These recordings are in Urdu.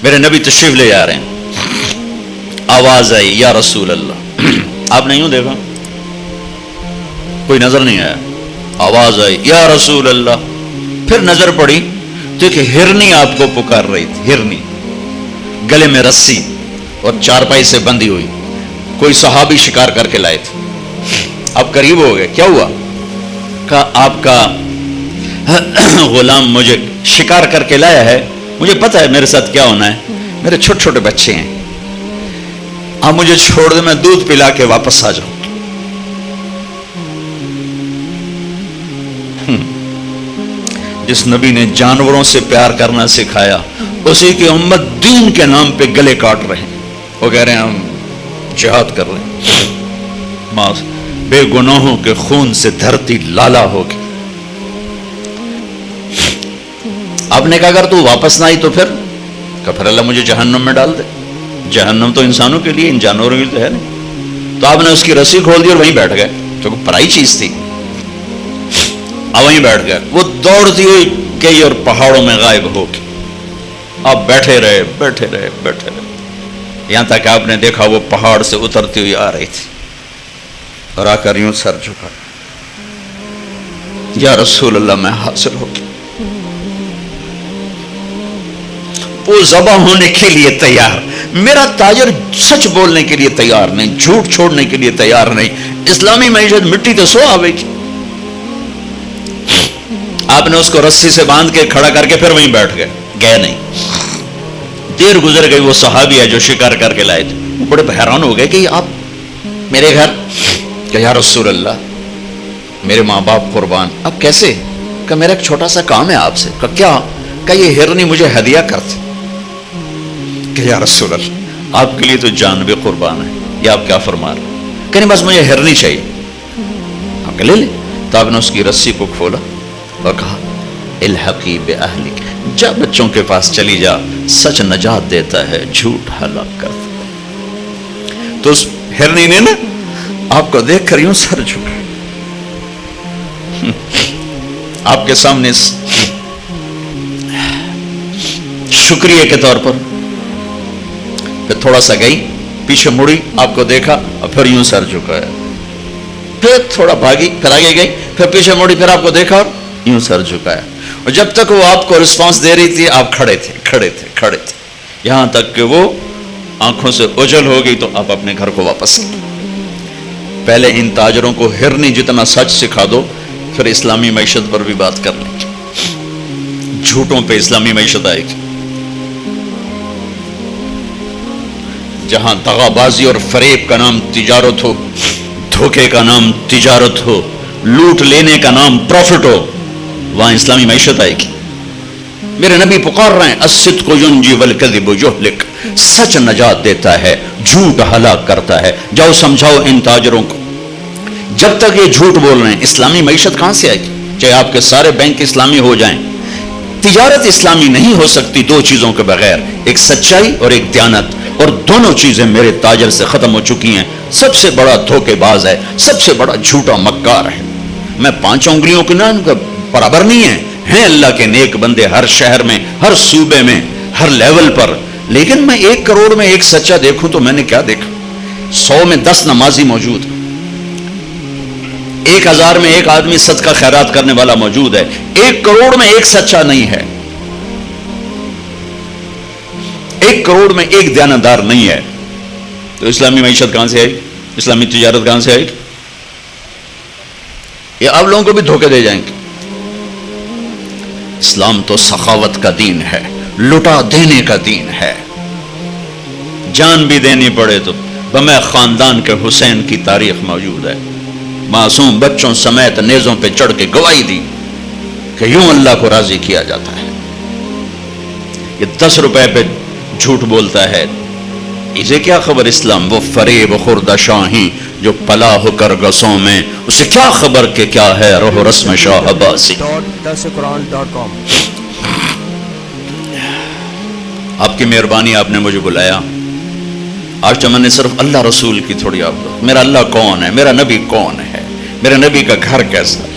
میرے نبی تشریف لے جا رہے ہیں، آواز آئی یا رسول اللہ، آپ نے یوں دیکھا، کوئی نظر نہیں آیا، آواز آئی یا رسول اللہ، پھر نظر پڑی تو ایک ہرنی آپ کو پکار رہی تھی، ہرنی گلے میں رسی اور چارپائی سے بندھی ہوئی، کوئی صحابی شکار کر کے لائے تھے. اب قریب ہو گئے، کیا ہوا؟ کہا آپ کا غلام مجھے شکار کر کے لایا ہے، مجھے پتا ہے میرے ساتھ کیا ہونا ہے، میرے چھوٹے چھوٹے بچے ہیں، آپ مجھے چھوڑ دیں، میں دودھ پلا کے واپس آ جاؤں. جس نبی نے جانوروں سے پیار کرنا سکھایا، اسی کی امت دین کے نام پہ گلے کاٹ رہے ہیں. وہ کہہ رہے ہیں ہم جہاد کر رہے ہیں، بے گناہوں کے خون سے دھرتی لالا ہوگی. آپ نے کہا اگر تو واپس نہ آئی تو پھر اللہ مجھے جہنم میں ڈال دے. جہنم تو انسانوں کے لیے، ان جانوروں کے لیے تو ہے نہیں. تو آپ نے اس کی رسی کھول دی اور وہیں بیٹھ گئے، جو پرائی چیز تھی، وہیں بیٹھ گئے. وہ دوڑتی ہوئی گئی اور پہاڑوں میں غائب ہو گئی. آپ بیٹھے رہے بیٹھے رہے بیٹھے رہے، یہاں تک آپ نے دیکھا وہ پہاڑ سے اترتی ہوئی آ رہی تھی اور آ کر یوں سر جھکا، یا رسول اللہ میں حاصل ہو گئی. وہ ذبح ہونے کے لیے تیار، میرا تاجر سچ بولنے کے لیے تیار نہیں، جھوٹ چھوڑنے کے لیے تیار نہیں. اسلامی معیشت مٹی تو سو آوے گی. آپ نے اس کو رسی سے باندھ کے کھڑا کر کے پھر وہیں بیٹھ گئے نہیں. دیر گزر گئی، وہ صحابی ہے جو شکار کر کے لائے تھے، وہ بڑے حیران ہو گئے کہ آپ میرے گھر، کہ یا رسول اللہ میرے ماں باپ قربان، اب کیسے؟ کہ میرا ایک چھوٹا سا کام ہے آپ سے. کہ کیا؟ کہ یہ ہرنی مجھے ہدیہ کرتے. کہ یا رسول اللہ آپ کے لیے تو جان بھی قربان ہے، یہ آپ کیا فرما رہے؟ کہ نہیں بس مجھے ہرنی چاہیے. آپ کہ لے لیں. تو آپ نے اس کی رسی کو کھولا اور کہا الحقی باہلک، جا بچوں کے پاس چلی جا، سچ نجات دیتا ہے، جھوٹ ہلاک کرتا ہے. تو اس ہرنی نے نا آپ کو دیکھ کر یوں سر جھکا، آپ کے سامنے شکریہ کے طور پر پھر تھوڑا سا گئی، پیچھے مڑی، آپ کو دیکھا اور پھر یوں سر جھکایا، پھر تھوڑا بھاگی، پھر آگے گئی، پھر پیچھے مڑی، پھر آپ کو دیکھا اور یوں سر جھکایا. اور جب تک وہ آپ کو رسپانس دے رہی تھی آپ کھڑے تھے، یہاں تک کہ وہ آنکھوں سے اوجھل ہو گئی تو آپ اپنے گھر کو واپس آئے. پہلے ان تاجروں کو ہرنی جتنا سچ سکھا دو، پھر اسلامی معیشت پر بھی بات کر لیں گے. جھوٹوں پہ اسلامی معیشت آئے گی. جہاں دغا بازی اور فریب کا نام تجارت ہو، دھوکے کا نام تجارت ہو، لوٹ لینے کا نام پروفٹ ہو، وہاں اسلامی معیشت آئے گی. میرے نبی پکار رہے ہیں الصدق ینجی والکذب یہلک، سچ نجات دیتا ہے، جھوٹ ہلاک کرتا ہے. جاؤ سمجھاؤ ان تاجروں کو. جب تک یہ جھوٹ بول رہے ہیں اسلامی معیشت کہاں سے آئے گی؟ چاہے آپ کے سارے بینک اسلامی ہو جائیں، تجارت اسلامی نہیں ہو سکتی دو چیزوں کے بغیر، ایک سچائی اور ایک دیانت. اور دونوں چیزیں میرے تاجر سے ختم ہو چکی ہیں. سب سے بڑا دھوکے باز ہے، سب سے بڑا جھوٹا مکار ہے. میں 5 انگلیوں کے نام کا برابر نہیں ہیں اللہ کے نیک بندے ہر شہر میں، ہر صوبے میں، ہر لیول پر. لیکن میں 1 کروڑ میں 1 سچا دیکھوں تو میں نے کیا دیکھا؟ 100 میں 10 نمازی موجود، 1000 میں 1 آدمی صدقہ خیرات کرنے والا موجود ہے. 1 کروڑ میں 1 سچا نہیں ہے، 1 کروڑ میں 1 دیانتدار نہیں ہے. تو اسلامی معیشت کہاں سے آئی؟ اسلامی تجارت کہاں سے آئی؟ یہ آپ لوگوں کو بھی دھوکے دے جائیں گے. اسلام تو سخاوت کا دین ہے، لٹا دینے کا دین ہے. جان بھی دینی پڑے تو بمے خاندان کے حسین کی تاریخ موجود ہے. معصوم بچوں سمیت نیزوں پہ چڑھ کے گواہی دی کہ یوں اللہ کو راضی کیا جاتا ہے. یہ 10 روپے پہ جھوٹ بولتا ہے، اسے کیا خبر اسلام؟ وہ فریب خورد شاہی جو پلا ہو کر گسوں میں، اسے کیا خبر کہ کیا ہے روح رسم شاہ عباسی. آپ کی مہربانی، آپ نے مجھے بلایا. آج تو میں نے صرف اللہ رسول کی تھوڑی آپ، میرا اللہ کون ہے، میرا نبی کون ہے، میرے نبی کا گھر کیسا ہے.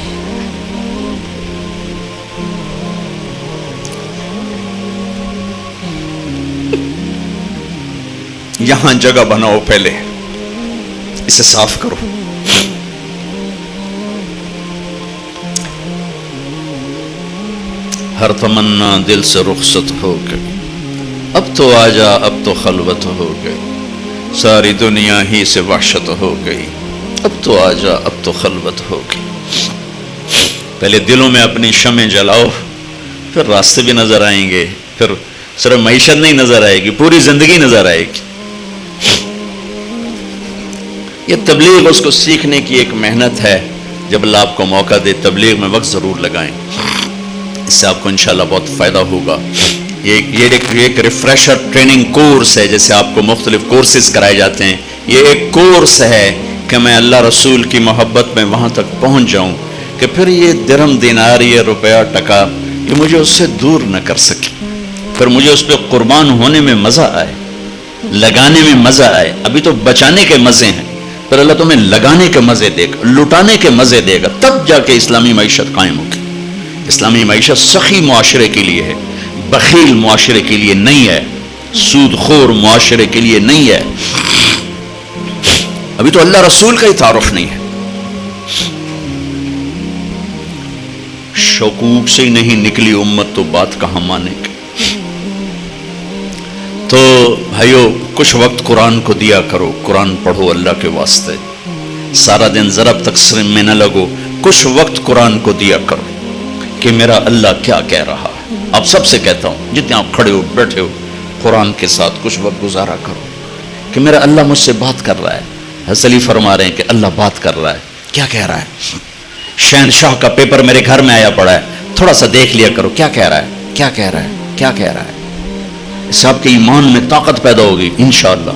یہاں جگہ بناؤ، پہلے اسے صاف کرو. ہر تمنا دل سے رخصت ہو گئی، اب تو آجا، اب تو خلوت ہو گئی، ساری دنیا ہی سے وحشت ہو گئی، اب تو آجا، اب تو خلوت ہو گئی. پہلے دلوں میں اپنی شمع جلاؤ، پھر راستے بھی نظر آئیں گے، پھر صرف معیشت نہیں نظر آئے گی، پوری زندگی نظر آئے گی. یہ تبلیغ اس کو سیکھنے کی ایک محنت ہے. جب اللہ آپ کو موقع دے تبلیغ میں وقت ضرور لگائیں، اس سے آپ کو انشاءاللہ بہت فائدہ ہوگا. یہ ایک ریفریشر ٹریننگ کورس ہے، جیسے آپ کو مختلف کورسز کرائے جاتے ہیں. یہ ایک کورس ہے کہ میں اللہ رسول کی محبت میں وہاں تک پہنچ جاؤں کہ پھر یہ درہم دینار، یہ روپیہ ٹکا، یہ مجھے اس سے دور نہ کر سکے، پھر مجھے اس پہ قربان ہونے میں مزہ آئے، لگانے میں مزہ آئے. ابھی تو بچانے کے مزے ہیں، پھر اللہ تمہیں لگانے کے مزے دے گا، لٹانے کے مزے دے گا، تب جا کے اسلامی معیشت قائم ہوگی. اسلامی معیشت سخی معاشرے کے لیے ہے، بخیل معاشرے کے لیے نہیں ہے، سود خور معاشرے کے لیے نہیں ہے. ابھی تو اللہ رسول کا ہی تعارف نہیں ہے. شکوک سے ہی نہیں نکلی امت تو بات کہاں مانے گی. تو بھائیو، کچھ وقت قرآن کو دیا کرو، قرآن پڑھو اللہ کے واسطے. سارا دن ضرب تقسیم میں نہ لگو، کچھ وقت قرآن کو دیا کرو کہ میرا اللہ کیا کہہ رہا ہے. آپ سب سے کہتا ہوں، جتنے آپ کھڑے ہو بیٹھے ہو، قرآن کے ساتھ کچھ وقت گزارا کرو کہ میرا اللہ مجھ سے بات کر رہا ہے. حضرت علی فرما رہے ہیں کہ اللہ بات کر رہا ہے، کیا کہہ رہا ہے. شہنشاہ کا پیپر میرے گھر میں آیا پڑا ہے، تھوڑا سا دیکھ لیا کرو کیا کہہ رہا ہے، کیا کہہ رہا ہے، کیا کہہ رہا ہے. اس سے آپ کے ایمان میں طاقت پیدا ہوگی انشاءاللہ.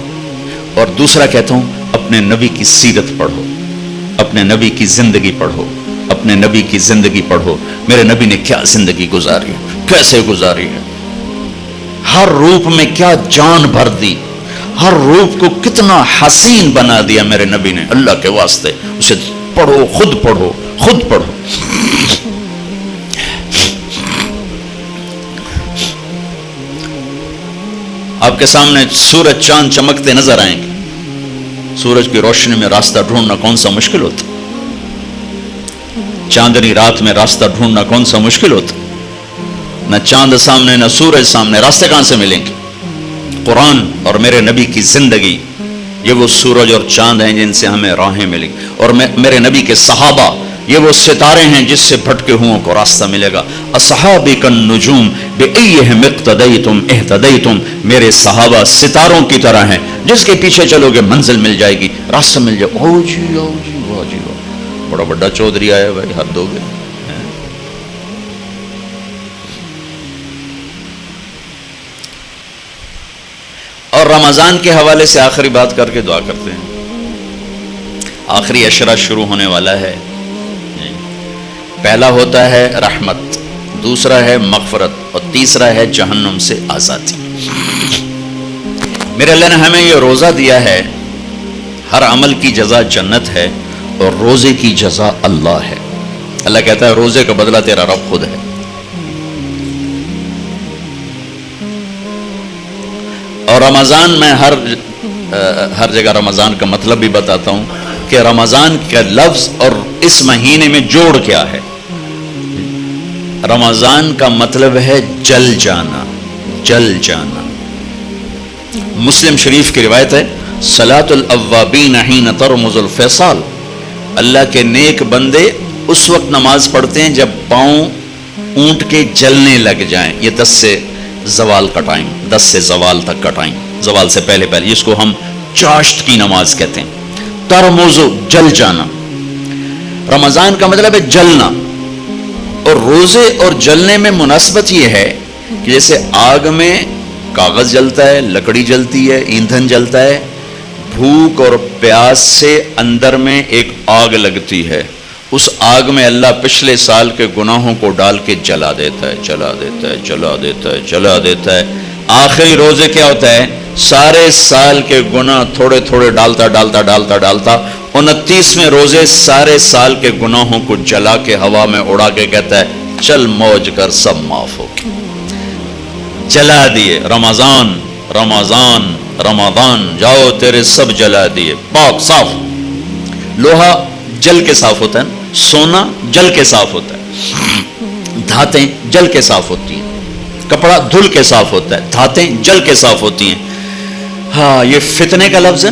اور دوسرا کہتا ہوں، اپنے نبی کی سیرت پڑھو، اپنے نبی کی زندگی پڑھو، اپنے نبی کی زندگی پڑھو. میرے نبی نے کیا زندگی گزاری، کیسے گزاری ہے، ہر روپ میں کیا جان بھر دی، ہر روپ کو کتنا حسین بنا دیا میرے نبی نے. اللہ کے واسطے اسے پڑھو، خود پڑھو، خود پڑھو. آپ کے سامنے سورج چاند چمکتے نظر آئیں گے. سورج کی روشنی میں راستہ ڈھونڈنا کون سا مشکل ہوتا، چاندنی رات میں راستہ ڈھونڈنا کون سا مشکل ہوتا. نہ چاند سامنے نہ سورج سامنے، راستے کہاں سے ملیں گے. قرآن اور میرے نبی کی زندگی، یہ وہ سورج اور چاند ہیں جن سے ہمیں راہیں ملیں. اور میرے نبی کے صحابہ، یہ وہ ستارے ہیں جس سے بھٹکے ہوں کو راستہ ملے گا. اصحابی کالنجوم بأیہم اقتدیتم اہتدیتم. میرے صحابہ ستاروں کی طرح ہیں، جس کے پیچھے چلو گے منزل مل جائے گی، راستہ مل جائے. او جی او جی واہ جی واہ، بڑا بڑا چودھری آیا بھائی، حد ہو گئے. اور رمضان کے حوالے سے آخری بات کر کے دعا کرتے ہیں. آخری عشرہ شروع ہونے والا ہے. پہلا ہوتا ہے رحمت، دوسرا ہے مغفرت، اور تیسرا ہے جہنم سے آزادی. میرے اللہ نے ہمیں یہ روزہ دیا ہے، ہر عمل کی جزا جنت ہے، اور روزے کی جزا اللہ ہے. اللہ کہتا ہے روزے کا بدلہ تیرا رب خود ہے. اور رمضان میں ہر جگہ رمضان کا مطلب بھی بتاتا ہوں کہ رمضان کا لفظ اور اس مہینے میں جوڑ کیا ہے. رمضان کا مطلب ہے جل جانا، جل جانا. مسلم شریف کی روایت ہے، صلاۃ الاوابین حین ترمز الفصال. اللہ کے نیک بندے اس وقت نماز پڑھتے ہیں جب پاؤں اونٹ کے جلنے لگ جائیں. یہ 10 سے زوال کا ٹائم، 10 سے زوال تک کا ٹائم، زوال سے پہلے پہلے، جس کو ہم چاشت کی نماز کہتے ہیں. ترمزو، جل جانا. رمضان کا مطلب ہے جلنا. اور روزے اور جلنے میں مناسبت یہ ہے کہ جیسے آگ میں کاغذ جلتا ہے، لکڑی جلتی ہے، ایندھن جلتا ہے، بھوک اور پیاس سے اندر میں ایک آگ لگتی ہے. اس آگ میں اللہ پچھلے سال کے گناہوں کو ڈال کے جلا دیتا ہے، جلا دیتا ہے، جلا دیتا ہے، جلا دیتا ہے. آخری روزے کیا ہوتا ہے، سارے سال کے گناہ تھوڑے تھوڑے ڈالتا ڈالتا ڈالتا ڈالتا 29ویں روزے سارے سال کے گناہوں کو جلا کے ہوا میں اڑا کے کہتا ہے چل موج کر، سب معاف ہو گئے. جلا دیے. رمضان رمضان رمضان جاؤ تیرے سب جلا دیے، پاک صاف۔ لوہا جل کے صاف ہوتا ہے، سونا جل کے صاف ہوتا ہے، دھاتیں جل کے صاف ہوتی ہیں، کپڑا دھل کے صاف ہوتا ہے، دھاتیں جل کے صاف ہوتی ہیں۔ ہاں یہ فتنے کا لفظ ہے۔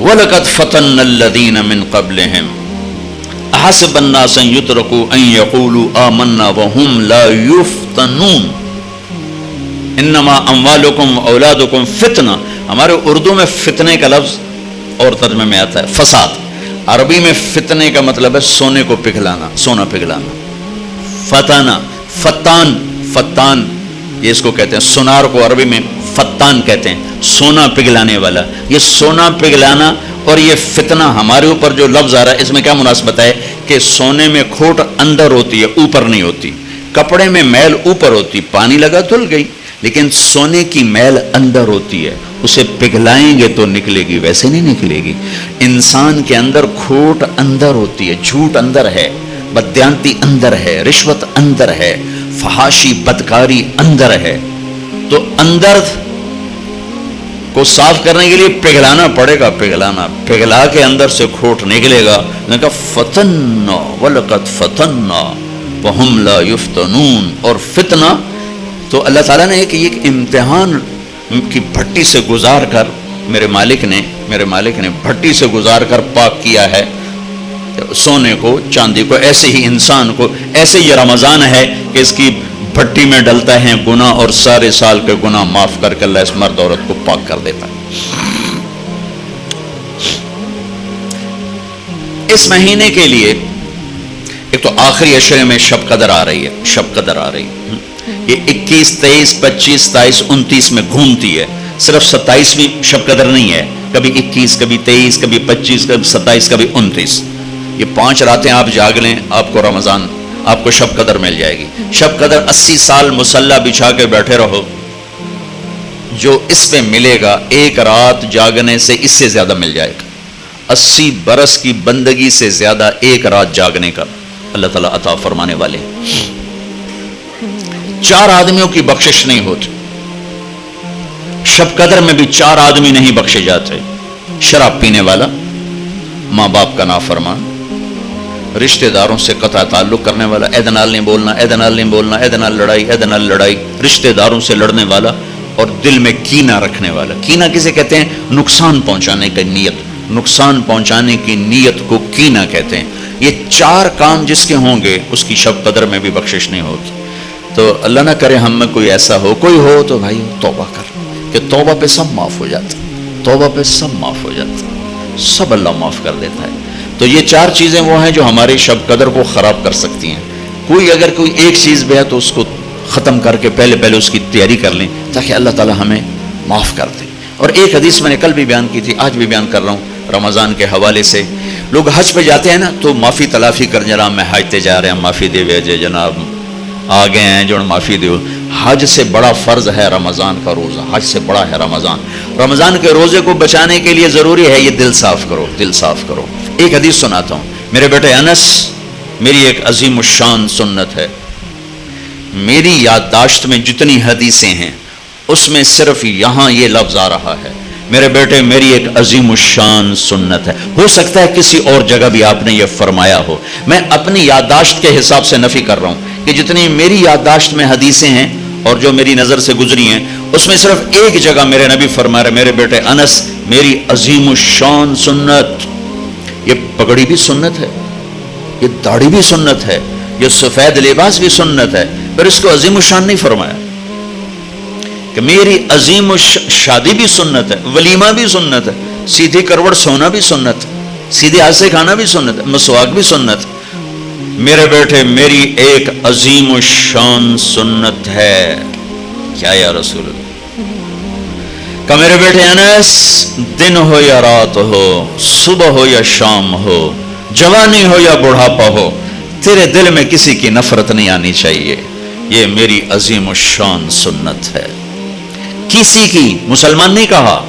وَلَقَدْ فَتَنَّا الَّذِينَ مِن قَبْلِهِمْ أَحَسِبَ النَّاسَ أَن يُتْرَكُوا أَن يَقُولُوا آمَنَّا وَهُمْ لَا يُفْتَنُونَ انما اموالکم اولادکم فتنہ۔ ہمارے اردو میں فتنے کا لفظ اور ترجمے میں آتا ہے فساد، عربی میں فتنے کا مطلب ہے سونے کو پگھلانا، سونا پگھلانا۔ فتانہ، فتان، فتان یہ اس کو کہتے ہیں، سونار کو عربی میں فتان کہتے ہیں، سونا پگھلانے والا۔ یہ سونا پگھلانا اور یہ فتنہ ہمارے اوپر جو لفظ آ رہا ہے اس میں کیا مناسبت ہے کہ سونے میں کھوٹ اندر ہوتی ہے، اوپر نہیں ہوتی، کپڑے میں میل اوپر ہوتی، پانی لگا دھل گئی، لیکن سونے کی میل اندر ہوتی ہے، اسے پگھلائیں گے تو نکلے گی، ویسے نہیں نکلے گی۔ انسان کے اندر کھوٹ اندر ہوتی ہے، جھوٹ اندر ہے، بددیانتی اندر ہے، رشوت اندر ہے، فحاشی بدکاری اندر ہے، تو اندر کو صاف کرنے کے لیے پگھلانا پڑے گا، پگھلانا، پگھلا کے اندر سے کھوٹ نکلے گا۔ نے کہا فتنہ وَلَقَدْ فَتَنَّا وَهُمْ لَا يُفْتَنُونَ، اور فتنہ تو اللہ تعالیٰ نے ایک امتحان کی بھٹی سے گزار کر میرے مالک نے بھٹی سے گزار کر پاک کیا ہے سونے کو، چاندی کو، ایسے ہی انسان کو، ایسے یہ رمضان ہے کہ اس کی بھٹی میں ڈلتا ہے گناہ اور سارے سال کے گناہ معاف کر کے اللہ اس مرد عورت کو پاک کر دیتا ہے۔ اس مہینے کے لیے ایک تو آخری عشرے میں شب قدر آ رہی ہے، شب قدر آ رہی ہے، یہ 21، 23، 25، 27، 29 میں گھومتی ہے، صرف 27 بھی شب قدر نہیں ہے، کبھی 21، کبھی 23، کبھی 25، کبھی 27، کبھی 29۔ یہ 5 راتیں آپ جاگ لیں، آپ کو رمضان، آپ کو شب قدر مل جائے گی۔ شب قدر 80 سال مصلی بچھا کے بیٹھے رہو، جو اس پہ ملے گا ایک رات جاگنے سے اس سے زیادہ مل جائے گا۔ 80 برس کی بندگی سے زیادہ ایک رات جاگنے کا اللہ تعالیٰ عطا فرمانے والے۔ 4 آدمیوں کی بخشش نہیں ہوتی، شب قدر میں بھی 4 آدمی نہیں بخشے جاتے: شراب پینے والا، ماں باپ کا نافرمان، رشتہ داروں سے قطع تعلق کرنے والا، اے نال نہیں بولنا، اے نال نہیں بولنا، اے نال لڑائی، اے نال لڑائی، رشتہ داروں سے لڑنے والا، اور دل میں کینہ رکھنے والا۔ کینہ کسے کہتے ہیں؟ نقصان پہنچانے کی نیت، نقصان پہنچانے کی نیت کو کینہ کہتے ہیں۔ یہ 4 کام جس کے ہوں گے اس کی شب قدر میں بھی بخشش نہیں ہوتی۔ تو اللہ نہ کرے ہم میں کوئی ایسا ہو، کوئی ہو تو بھائی توبہ کر، کہ توبہ پہ سب معاف ہو جاتا، توبہ پہ سب معاف ہو جاتا، سب اللہ معاف کر دیتا ہے۔ تو یہ 4 چیزیں وہ ہیں جو ہماری شب قدر کو خراب کر سکتی ہیں۔ کوئی اگر کوئی ایک چیز بھی ہے تو اس کو ختم کر کے پہلے اس کی تیاری کر لیں تاکہ اللہ تعالیٰ ہمیں معاف کر دے۔ اور ایک حدیث میں نے کل بھی بیان کی تھی، آج بھی بیان کر رہا ہوں رمضان کے حوالے سے۔ لوگ حج پہ جاتے ہیں نا تو معافی تلافی کر، جناب میں حج تے جا رہے ہیں، معافی دے ویجے جناب آ گئے ہیں جو معافی دیو۔ حج سے بڑا فرض ہے رمضان کا روزہ، حج سے بڑا ہے رمضان۔ رمضان کے روزے کو بچانے کے لیے ضروری ہے یہ دل صاف کرو، دل صاف کرو۔ ایک حدیث سناتا ہوں، میرے بیٹے انس، میری ایک عظیم الشان سنت ہے، میری یادداشت میں جتنی حدیثیں ہیں اس میں صرف یہاں یہ لفظ آ رہا ہے، میرے بیٹے میری ایک عظیم الشان سنت ہے۔ ہو سکتا ہے کسی اور جگہ بھی آپ نے یہ فرمایا ہو، میں اپنی یادداشت کے حساب سے نفی کر رہا ہوں کہ جتنی میری یادداشت میں حدیثیں ہیں اور جو میری نظر سے گزری ہیں اس میں صرف ایک جگہ میرے نبی فرما رہے میرے بیٹے انس میری عظیم الشان سنت۔ یہ پگڑی بھی سنت ہے، یہ داڑھی بھی سنت ہے، یہ سفید لباس بھی سنت ہے، پھر اس کو عظیم الشان نہیں فرمایا کہ میری عظیم شادی بھی سنت ہے، ولیمہ بھی سنت ہے، سیدھی کروڑ سونا بھی سنت ہے، سیدھے ہاتھ سے کھانا بھی سنت ہے، مسواک بھی سنت ہے۔ میرے بیٹے میری ایک عظیم الشان سنت ہے۔ کیا یا رسول اللہ؟ کہ میرے بیٹے انس، دن ہو یا رات ہو، صبح ہو یا شام ہو، جوانی ہو یا بڑھاپا ہو، تیرے دل میں کسی کی نفرت نہیں آنی چاہیے، یہ میری عظیم الشان سنت ہے۔ کسی کی، مسلمان نہیں کہا،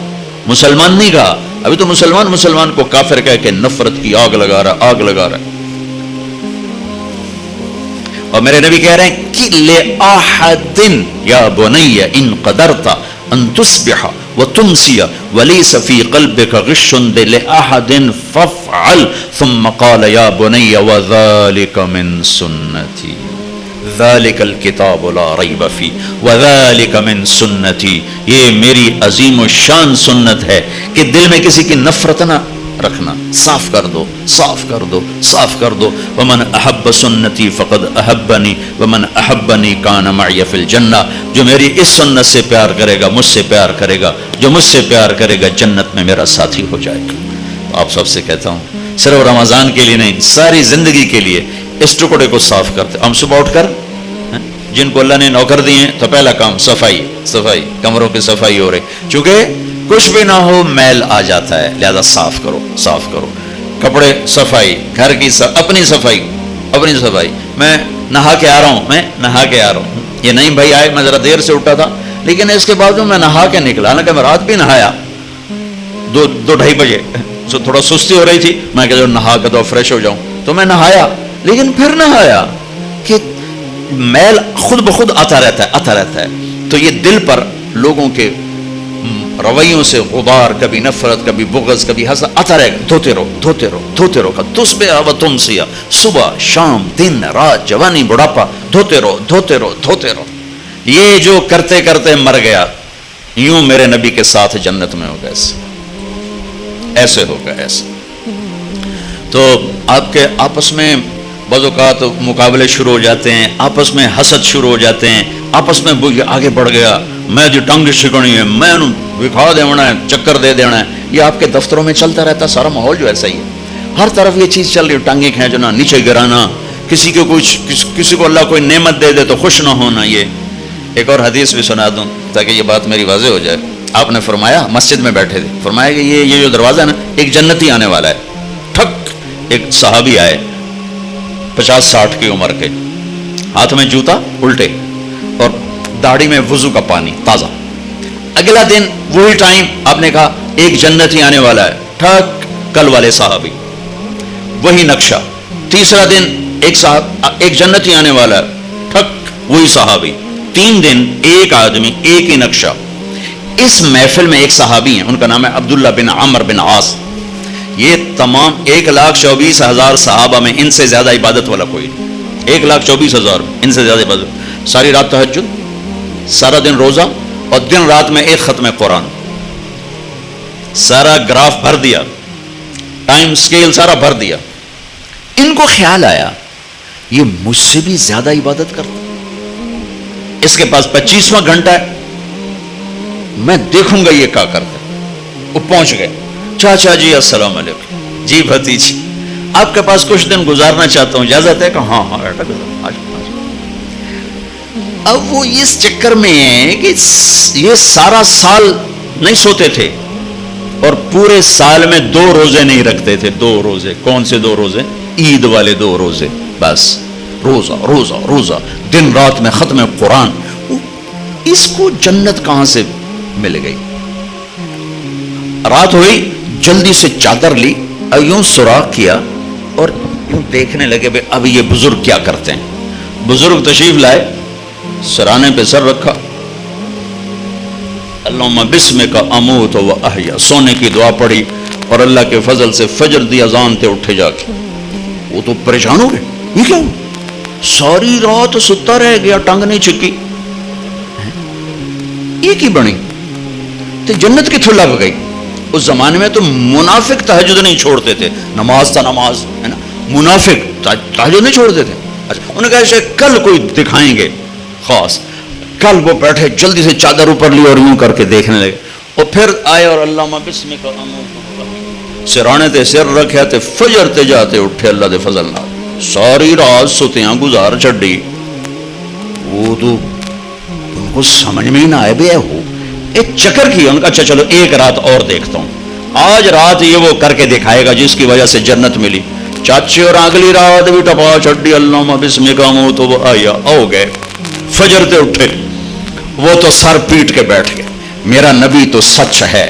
مسلمان نہیں کہا، ابھی تو مسلمان کو کافر کہہ کے نفرت کی آگ لگا رہا، آگ لگا رہا۔ اور میرے نبی کہہ رہے ہیں کہ لِأَحَدٍ يَا بُنَيَّ إِن قَدَرْتَ أَن تُصْبِحَ وَتُمْسِيَ وَلَيْسَ فِي قَلْبِكَ غِشٌّ لِأَحَدٍ فَافْعَلْ ثُمَّ قَالَ يَا بُنَيَّ وَذَلِكَ مِن سُنَّتِي ذَلِكَ الْكِتَابُ لَا رَيْبَ فِيهِ وَذَلِكَ مِن سُنَّتِي، یہ میری عظیم و شان سنت ہے کہ دل میں کسی کی نفرت نہ رکھنا، صاف کر دو، صاف کر دو، صاف کر دو۔ وَمَنْ أَحَبَّ سُنَّتِي فَقَدْ أَحَبَّنِي وَمَنْ أَحَبَّنِي كَانَ مَعِيَ فِي الْجَنَّةِ، جو میری اس سنت سے پیار کرے گا مجھ سے پیار کرے گا، جو مجھ سے پیار کرے گا جنت میں میرا ساتھی ہو جائے گا۔ آپ سب سے کہتا ہوں صرف رمضان کے لیے نہیں، ساری زندگی کے لیے اس ٹکڑے کو صاف کرتے۔ ہم صبح اٹھ کر جن کو اللہ نے نوکر دیے ہیں تو پہلا کام صفائی، صفائی، کمروں کی صفائی ہو رہی، چونکہ کچھ بھی نہ ہو میل آ جاتا ہے، لہذا صاف کرو، صاف کرو۔ کپڑے صفائی، گھر کی اپنی صفائی، اپنی صفائی۔ میں نہا کے آ رہا ہوں، میں نہا کے آ رہا ہوں، یہ نہیں بھائی آئے میں ذرا دیر سے اٹھا تھا لیکن اس کے باوجود میں نہا کے نکلا، حالانکہ میں رات بھی نہایا 2-2:30 بجے، تھوڑا سستی ہو رہی تھی، میں کہ نہا کے تو فریش ہو جاؤں، تو میں نہایا، لیکن پھر نہایا کہ میل خود بخود آتا رہتا ہے، آتا رہتا ہے۔ تو یہ دل پر لوگوں کے رویوں سے غبار، کبھی نفرت، کبھی بغض، کبھی حسد آتا رہے گا، دھوتے رہو، دھوتے رہو، دھوتے رہو، تصبح و تمسیہ، صبح شام دن رات جوانی بڑھاپا، دھوتے رہو، دھوتے رہو، دھوتے رہو۔ یہ جو کرتے کرتے مر گیا، یوں میرے نبی کے ساتھ جنت میں ہوگا، ایسے ہوگا، ایسے۔ تو آپ کے آپس میں بعض اوقات مقابلے شروع ہو جاتے ہیں، آپس میں حسد شروع ہو جاتے ہیں، آپس میں آگے بڑھ گیا، میں جو ٹنگ چھکڑی ہے، میں انہوں دکھا دینا ہے، چکر دے دینا ہے، یہ آپ کے دفتروں میں چلتا رہتا ہے، سارا ماحول جو ایسا ہی ہے، ہر طرف یہ چیز چل رہی ہے، ٹانگیں کھینچنا، نیچے گرانا، کسی کو کسی کو اللہ کوئی نعمت دے دے تو خوش نہ ہونا۔ یہ ایک اور حدیث بھی سنا دوں تاکہ یہ بات میری واضح ہو جائے۔ آپ نے فرمایا، مسجد میں بیٹھے تھے، فرمایا کہ یہ جو دروازہ ہے نا، ایک جنتی آنے والا ہے۔ ٹھک ایک صحابی آئے 50-60 کی عمر کے، ہاتھ میں جوتا الٹے اور داڑھی میں وضو کا پانی تازہ۔ اگلا دن وہی ٹائم آپ نے کہا ایک جنتی آنے والا ہے، ٹھک کل والے صحابی، وہی نقشہ۔ تیسرا دن ایک جنتی آنے والا ہے، ٹھک وہی صحابی۔ 3 دن ایک آدمی، ایک ہی نقشہ۔ اس محفل میں ایک صحابی ہیں، ان کا نام ہے عبداللہ بن عمر بن عاص۔ یہ تمام 1,24,000 صحابہ میں ان سے زیادہ عبادت والا کوئی نہیں، 1,24,000 ان سے زیادہ عبادت، ساری رات تہجد، سارا دن روزہ، اور دن رات میں ایک ختم قرآن، سارا گراف بھر دیا، ٹائم سکیل سارا بھر دیا۔ ان کو خیال آیا یہ مجھ سے بھی زیادہ عبادت کرتا، اس کے پاس 25واں گھنٹہ ہے، میں دیکھوں گا یہ کیا کرتا ہے۔ وہ پہنچ گئے، چاچا جی السلام علیکم، جی بھتیجی آپ کے پاس کچھ دن گزارنا چاہتا ہوں، اجازت ہے کہ ہاں ہاں بیٹا گزار۔ اب وہ اس چکر میں ہے کہ یہ سارا سال نہیں سوتے تھے اور پورے سال میں 2 روزے نہیں رکھتے تھے، 2 روزے۔ کون سے 2 روزے؟ عید والے 2 روزے، بس روزہ روزہ روزہ، دن رات میں ختم قرآن۔ اس کو جنت کہاں سے مل گئی؟ رات ہوئی، جلدی سے چادر لی اور یوں سوراخ کیا اور یوں دیکھنے لگے بھئی اب یہ بزرگ کیا کرتے ہیں۔ بزرگ تشریف لائے، سرانے پہ سر رکھا، اللہم بسمک اموت و احیا، سونے کی دعا پڑھی اور اللہ کے فضل سے فجر دی اذان تے اٹھے جا کے۔ وہ تو پریشان ہو گئے، یہ کیا ہوا؟ ساری رات ستا رہ گیا، ٹنگ نہیں چکی، یہ کی بنی تو جنت کی تھو لگ گئی۔ اس زمانے میں تو منافق تہجد نہیں چھوڑتے تھے، نماز تا نماز ہے نا، منافق تہجد نہیں چھوڑتے تھے۔ اچھا انہوں نے کہا ایسے کل کوئی دکھائیں گے خاص، کل وہ بیٹھے جلدی سے چادر اوپر لی اور یوں کر کے دیکھنے لگے، اور پھر آئے اور اللہم بسمک اموت، سرانے تے سر رکھے تے فجر تے جاتے اٹھے اللہ دے فضل نال، ساری رات ستیاں گزار چھڈی۔ وہ تو ان کو سمجھ میں ہی نہ آئے بے ہو ایک چکر کی، ان کا اچھا چلو ایک رات اور دیکھتا ہوں، آج رات یہ وہ کر کے دکھائے گا جس کی وجہ سے جنت ملی۔ چاچے اور اگلی رات بھی ٹپا چھڈی، اللہم بسمک اموت و احیا، ہو گئے فجر تے اٹھے۔ وہ تو سر پیٹ کے بیٹھ گئے، میرا نبی تو سچ ہے،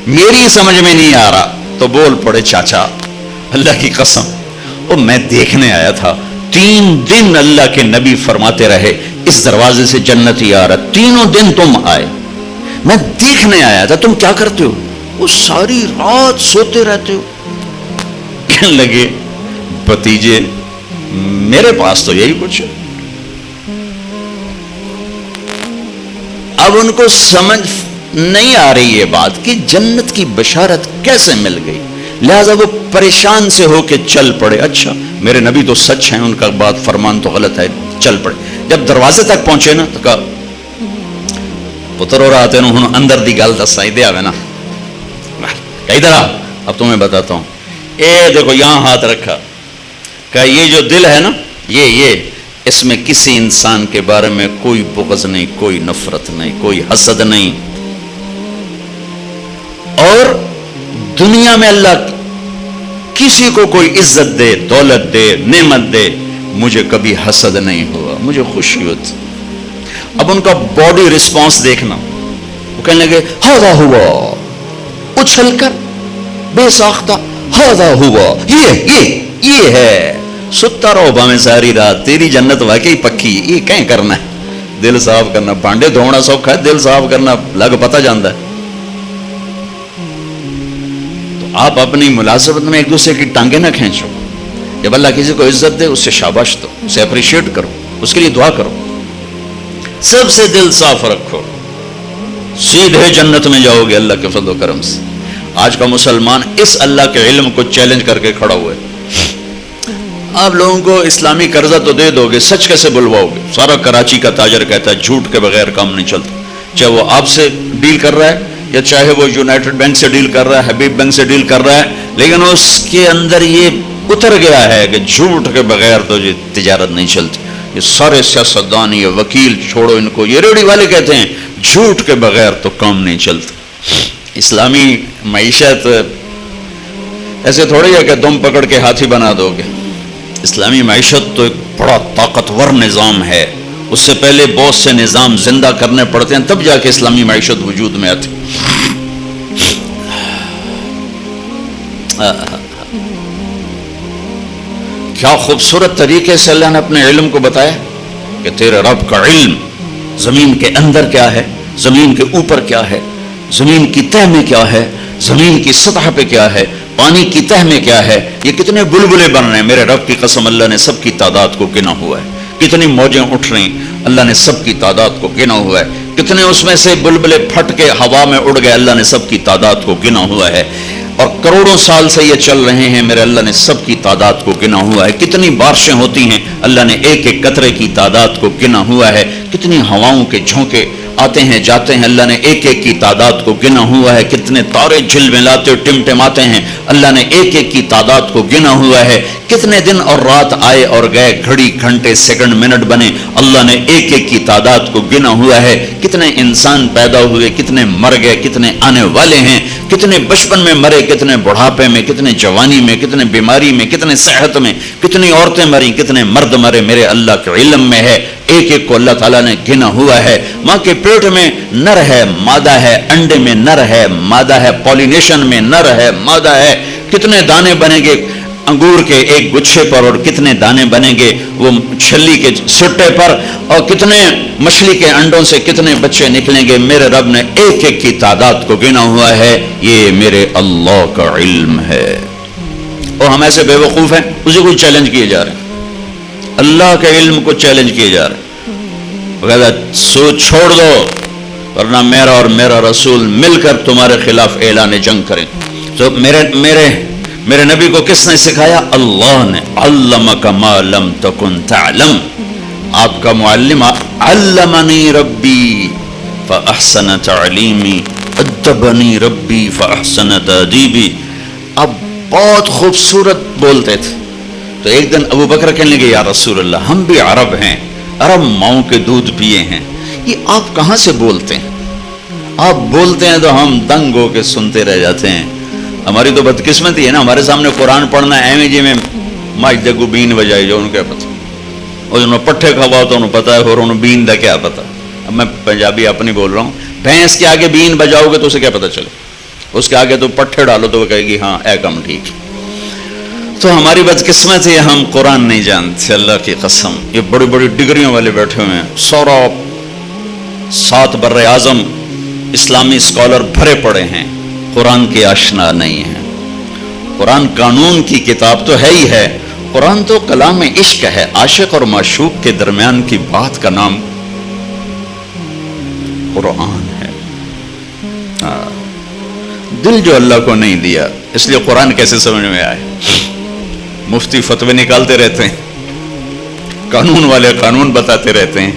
میری سمجھ میں نہیں آ رہا، تو بول پڑے چاچا اللہ کی قسم وہ میں دیکھنے آیا تھا 3 دن اللہ کے نبی فرماتے رہے اس دروازے سے جنتی آ رہا، تینوں دن تم آئے، میں دیکھنے آیا تھا تم کیا کرتے ہو، وہ ساری رات سوتے رہتے ہو۔ کہنے لگے بھتیجے میرے پاس تو یہی کچھ ہے۔ اب ان کو سمجھ نہیں آ رہی یہ بات کہ جنت کی بشارت کیسے مل گئی، لہذا وہ پریشان سے ہو کے چل پڑے۔ اچھا میرے نبی تو سچ ہیں، ان کا بات فرمان تو غلط ہے، چل پڑے۔ جب دروازے تک پہنچے نا تو کہا پتر ہو رہا تھے ہوں اندر دی گل دس آئی دیا نا، ادھر آ اب تمہیں بتاتا ہوں۔ اے دیکھو یہاں ہاتھ رکھا، کہا یہ جو دل ہے نا یہ اس میں کسی انسان کے بارے میں کوئی بغض نہیں، کوئی نفرت نہیں، کوئی حسد نہیں، اور دنیا میں اللہ کسی کو کوئی عزت دے، دولت دے، نعمت دے، مجھے کبھی حسد نہیں ہوا، مجھے خوشی ہوتی۔ اب ان کا باڈی رسپانس دیکھنا، وہ کہنے لگے ہاذا ہوا، اچھل کر بے ساختہ ہاذا ہوا، یہ ہے، ستا رہو باویں ساری رات، تیری جنت واقعی پکی، یہ کہیں کرنا ہے، دل صاف کرنا، بانڈے دھونا سوکھا ہے، دل صاف کرنا لگ پتہ جاندا ہے۔ تو آپ اپنی ملازمت میں ایک دوسرے کی ٹانگیں نہ کھینچو، جب اللہ کسی کو عزت دے اس سے شاباش دو، اسے اپریشیٹ کرو، اس کے لیے دعا کرو، سب سے دل صاف رکھو، سیدھے جنت میں جاؤ گے اللہ کے فضل و کرم سے۔ آج کا مسلمان اس اللہ کے علم کو چیلنج کر کے کھڑا ہوا ہے۔ آپ لوگوں کو اسلامی قرضہ تو دے دو گے، سچ کیسے بلواؤ گے؟ سارا کراچی کا تاجر کہتا ہے جھوٹ کے بغیر کام نہیں چلتا، چاہے وہ آپ سے ڈیل کر رہا ہے یا چاہے وہ یونائٹڈ بینک سے ڈیل کر رہا ہے، حبیب بینک سے ڈیل کر رہا ہے، لیکن اس کے اندر یہ اتر گیا ہے کہ جھوٹ کے بغیر تو یہ تجارت نہیں چلتی۔ یہ سارے سیاستدان، یہ وکیل چھوڑو ان کو، یہ ریڑھی والے کہتے ہیں جھوٹ کے بغیر تو کام نہیں چلتا۔ اسلامی معیشت ایسے تھوڑی ہے کہ دم پکڑ کے ہاتھی بنا دو گے، اسلامی معیشت تو ایک بڑا طاقتور نظام ہے، اس سے پہلے بہت سے نظام زندہ کرنے پڑتے ہیں تب جا کے اسلامی معیشت وجود میں آتی۔ کیا خوبصورت طریقے سے اللہ نے اپنے علم کو بتایا کہ تیرے رب کا علم زمین کے اندر کیا ہے، زمین کے اوپر کیا ہے، زمین کی تہ میں کیا ہے، زمین کی سطح پہ کیا ہے، پانی کی تہ میں کیا ہے، یہ کتنے بلبلے بن رہے ہیں، میرے رب کی قسم اللہ نے سب کی تعداد کو گنا ہوا ہے، کتنی موجیں اٹھ رہی اللہ نے سب کی تعداد کو گنا ہوا ہے، کتنے اس میں سے بلبلے پھٹ کے ہوا میں اڑ گئے اللہ نے سب کی تعداد کو گنا ہوا ہے، اور کروڑوں سال سے یہ چل رہے ہیں میرے اللہ نے سب کی تعداد کو گنا ہوا ہے، کتنی بارشیں ہوتی ہیں اللہ نے ایک ایک قطرے کی تعداد کو گنا ہوا ہے، کتنی ہواؤں کے جھونکے آتے ہیں جاتے ہیں اللہ نے ایک ایک کی تعداد کو گنا ہوا ہے، کتنے تارے جھلملاتے ٹمٹماتے ہیں اللہ نے ایک ایک کی تعداد کو گنا ہوا ہے، کتنے دن اور رات آئے اور گئے، گھڑی گھنٹے سیکنڈ منٹ بنے اللہ نے ایک ایک کی تعداد کو گنا ہوا ہے، کتنے انسان پیدا ہوئے، کتنے مر گئے، کتنے آنے والے ہیں، کتنے بچپن میں مرے، کتنے بڑھاپے میں، کتنے جوانی میں، کتنے بیماری میں، کتنے صحت میں، کتنی عورتیں مری، کتنے مرد مرے، میرے اللہ کے علم میں ہے، ایک ایک کو اللہ تعالیٰ نے گنا ہوا ہے۔ ماں کے پیٹ میں نر ہے مادہ ہے، انڈے میں نر ہے مادہ ہے، پولینیشن میں نر ہے مادہ ہے، کتنے دانے بنیں گے انگور کے ایک گچھے پر اور کتنے دانے بنیں گے وہ چھلی کے سٹے پر، اور کتنے مچھلی کے انڈوں سے کتنے بچے نکلیں گے، میرے رب نے ایک ایک کی تعداد کو گنا ہوا ہے، یہ میرے اللہ کا علم ہے۔ اور ہم ایسے بے وقوف ہیں اسی کو چیلنج کیے جا رہے ہیں، اللہ کے علم کو چیلنج کیے جا رہے ہیں، سوچ چھوڑ دو ورنہ میرا اور میرا رسول مل کر تمہارے خلاف اعلان جنگ کریں۔ تو میرے نبی کو کس نے سکھایا؟ اللہ نے، علمک ما لم تکن تعلم، آپ کا معلم علمنی ربی فاحسن تعلیمی ادبنی ربی فاحسن تادیبی۔ اب بہت خوبصورت بولتے تھے، تو ایک دن ابو بکر کہنے لگے یا رسول اللہ ہم بھی عرب ہیں، عرب ماؤں کے دودھ پیے ہیں، یہ آپ کہاں سے بولتے ہیں؟ آپ بولتے ہیں تو ہم دنگ ہو کے سنتے رہ جاتے ہیں، ہماری تو بدقسمتی ہے نا، ہمارے سامنے قرآن پڑھنا ایویں جی میں ماج دگو بین بجائی جو انہوں کیا پتا، اور انہوں پٹھے کھوا تو انہوں پتا ہے اور انہوں بین دا کیا پتا۔ اب میں پنجابی اپنی بول رہا ہوں، بھینس کے آگے بین بجاؤ گے تو اسے کیا پتا چلے، اس کے آگے تو پٹھے ڈالو تو وہ کہے گی ہاں اے کم ٹھیک۔ تو ہماری بدقسمت ہے ہم قرآن نہیں جانتے. اللہ کی قسم یہ بڑی بڑی ڈگریوں والے بیٹھے ہوئے ہیں, 7 بر اعظم اسلامی اسکالر بھرے پڑے ہیں, قرآن کے آشنا نہیں ہیں. قرآن قانون کی کتاب تو ہے ہی ہے, قرآن تو کلام عشق ہے, عاشق اور معشوق کے درمیان کی بات کا نام قرآن ہے. دل جو اللہ کو نہیں دیا, اس لیے قرآن کیسے سمجھ میں آئے؟ مفتی فتوے نکالتے رہتے ہیں, قانون والے قانون بتاتے رہتے ہیں.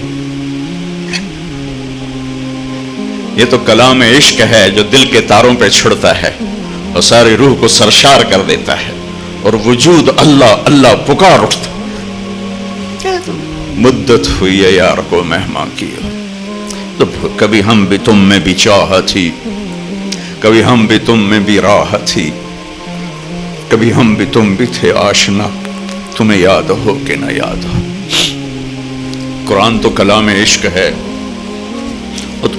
یہ تو کلام عشق ہے جو دل کے تاروں پہ چھڑتا ہے اور ساری روح کو سرشار کر دیتا ہے, اور وجود اللہ اللہ پکار اٹھتا. مدت ہوئی ہے یار کو مہمان کیا, تو کبھی ہم بھی تم میں بھی چاہ تھی, کبھی ہم بھی تم میں بھی راہ تھی, کبھی ہم بھی تم بھی تھے آشنا, تمہیں یاد ہو کہ نہ یاد ہو. قرآن تو کلام عشق ہے.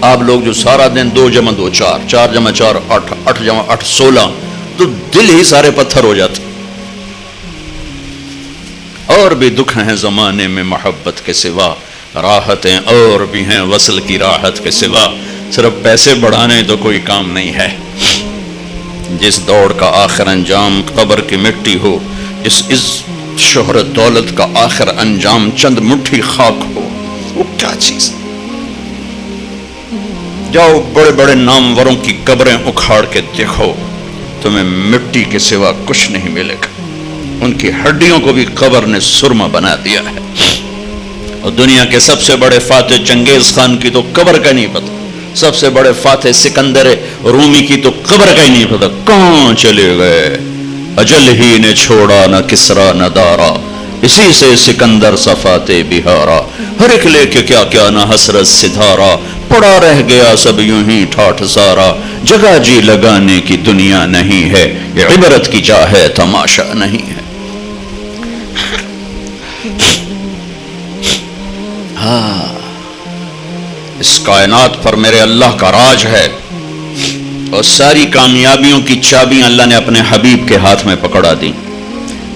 آپ لوگ جو سارا دن 2 × 2 4, 4 × 4 8, 8 × 8 16, تو دل ہی سارے پتھر ہو جاتے. اور بھی دکھ ہیں زمانے میں محبت کے سوا, راحتیں اور بھی ہیں وصل کی راحت کے سوا, صرف پیسے بڑھانے تو کوئی کام نہیں ہے. جس دوڑ کا آخر انجام قبر کی مٹی ہو, اس شہرت دولت کا آخر انجام چند مٹھی خاک ہو, وہ کیا چیز؟ جاؤ بڑے بڑے ناموروں کی قبریں اکھاڑ کے دیکھو, تمہیں مٹی کے سوا کچھ نہیں ملے گا. ان کی ہڈیوں کو بھی قبر نے سرما بنا دیا ہے. اور دنیا کے سب سے بڑے فاتح چنگیز خان کی تو قبر کا نہیں پتا, سب سے بڑے فاتح سکندر رومی کی تو قبر کا ہی نہیں پتا. کہاں چلے گئے؟ اجل ہی نے چھوڑا نہ کسرا نہ دارا, اسی سے سکندر صفاتے بہارا. ہر ایک لے کے کیا کیا نہ حسرت ستارا, پڑا رہ گیا سب یوں ہی ٹھاٹھ سارا. جگہ جی لگانے کی دنیا نہیں ہے, یہ عبرت کی جا ہے تماشا نہیں ہے. اس کائنات پر میرے اللہ کا راج ہے, اور ساری کامیابیوں کی چابیاں اللہ نے اپنے حبیب کے ہاتھ میں پکڑا دی,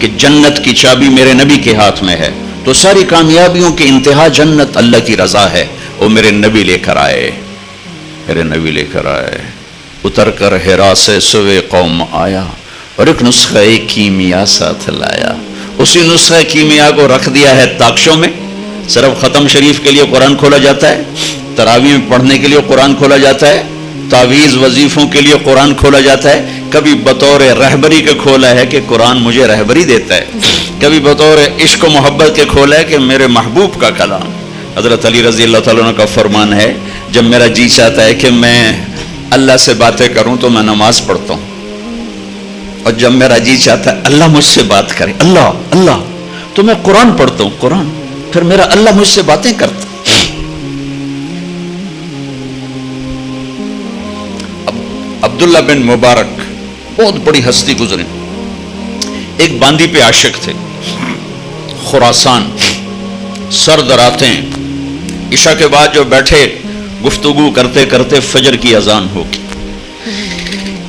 کہ جنت کی چابی میرے نبی کے ہاتھ میں ہے, تو ساری کامیابیوں کی انتہا جنت اللہ کی رضا ہے. وہ میرے نبی لے کر آئے, میرے نبی لے کر آئے. اتر کر ہرا سے سوے قوم آیا, اور ایک نسخہ کیمیا ساتھ لایا. اسی نسخہ کیمیا کو رکھ دیا ہے تاکشوں میں. صرف ختم شریف کے لیے قرآن کھولا جاتا ہے, تراویح میں پڑھنے کے لیے قرآن کھولا جاتا ہے, تعویذ وظیفوں کے لیے قرآن کھولا جاتا ہے. کبھی بطور رہبری کے کھولا ہے کہ قرآن مجھے رہبری دیتا ہے, کبھی بطور عشق و محبت کے کھولا ہے کہ میرے محبوب کا کلام. حضرت علی رضی اللہ تعالیٰ عنہ کا فرمان ہے, جب میرا جی چاہتا ہے کہ میں اللہ سے باتیں کروں تو میں نماز پڑھتا ہوں, اور جب میرا جی چاہتا ہے اللہ مجھ سے بات کرے, اللہ اللہ, تو میں قرآن پڑھتا ہوں, قرآن. پھر میرا اللہ مجھ سے باتیں کرتا. عبداللہ بن مبارک بہت بڑی ہستی گزرے. ایک باندی پہ عاشق تھے, خراسان, سرد راتیں, عشاء کے بعد جو بیٹھے گفتگو کرتے کرتے فجر کی اذان ہوگی.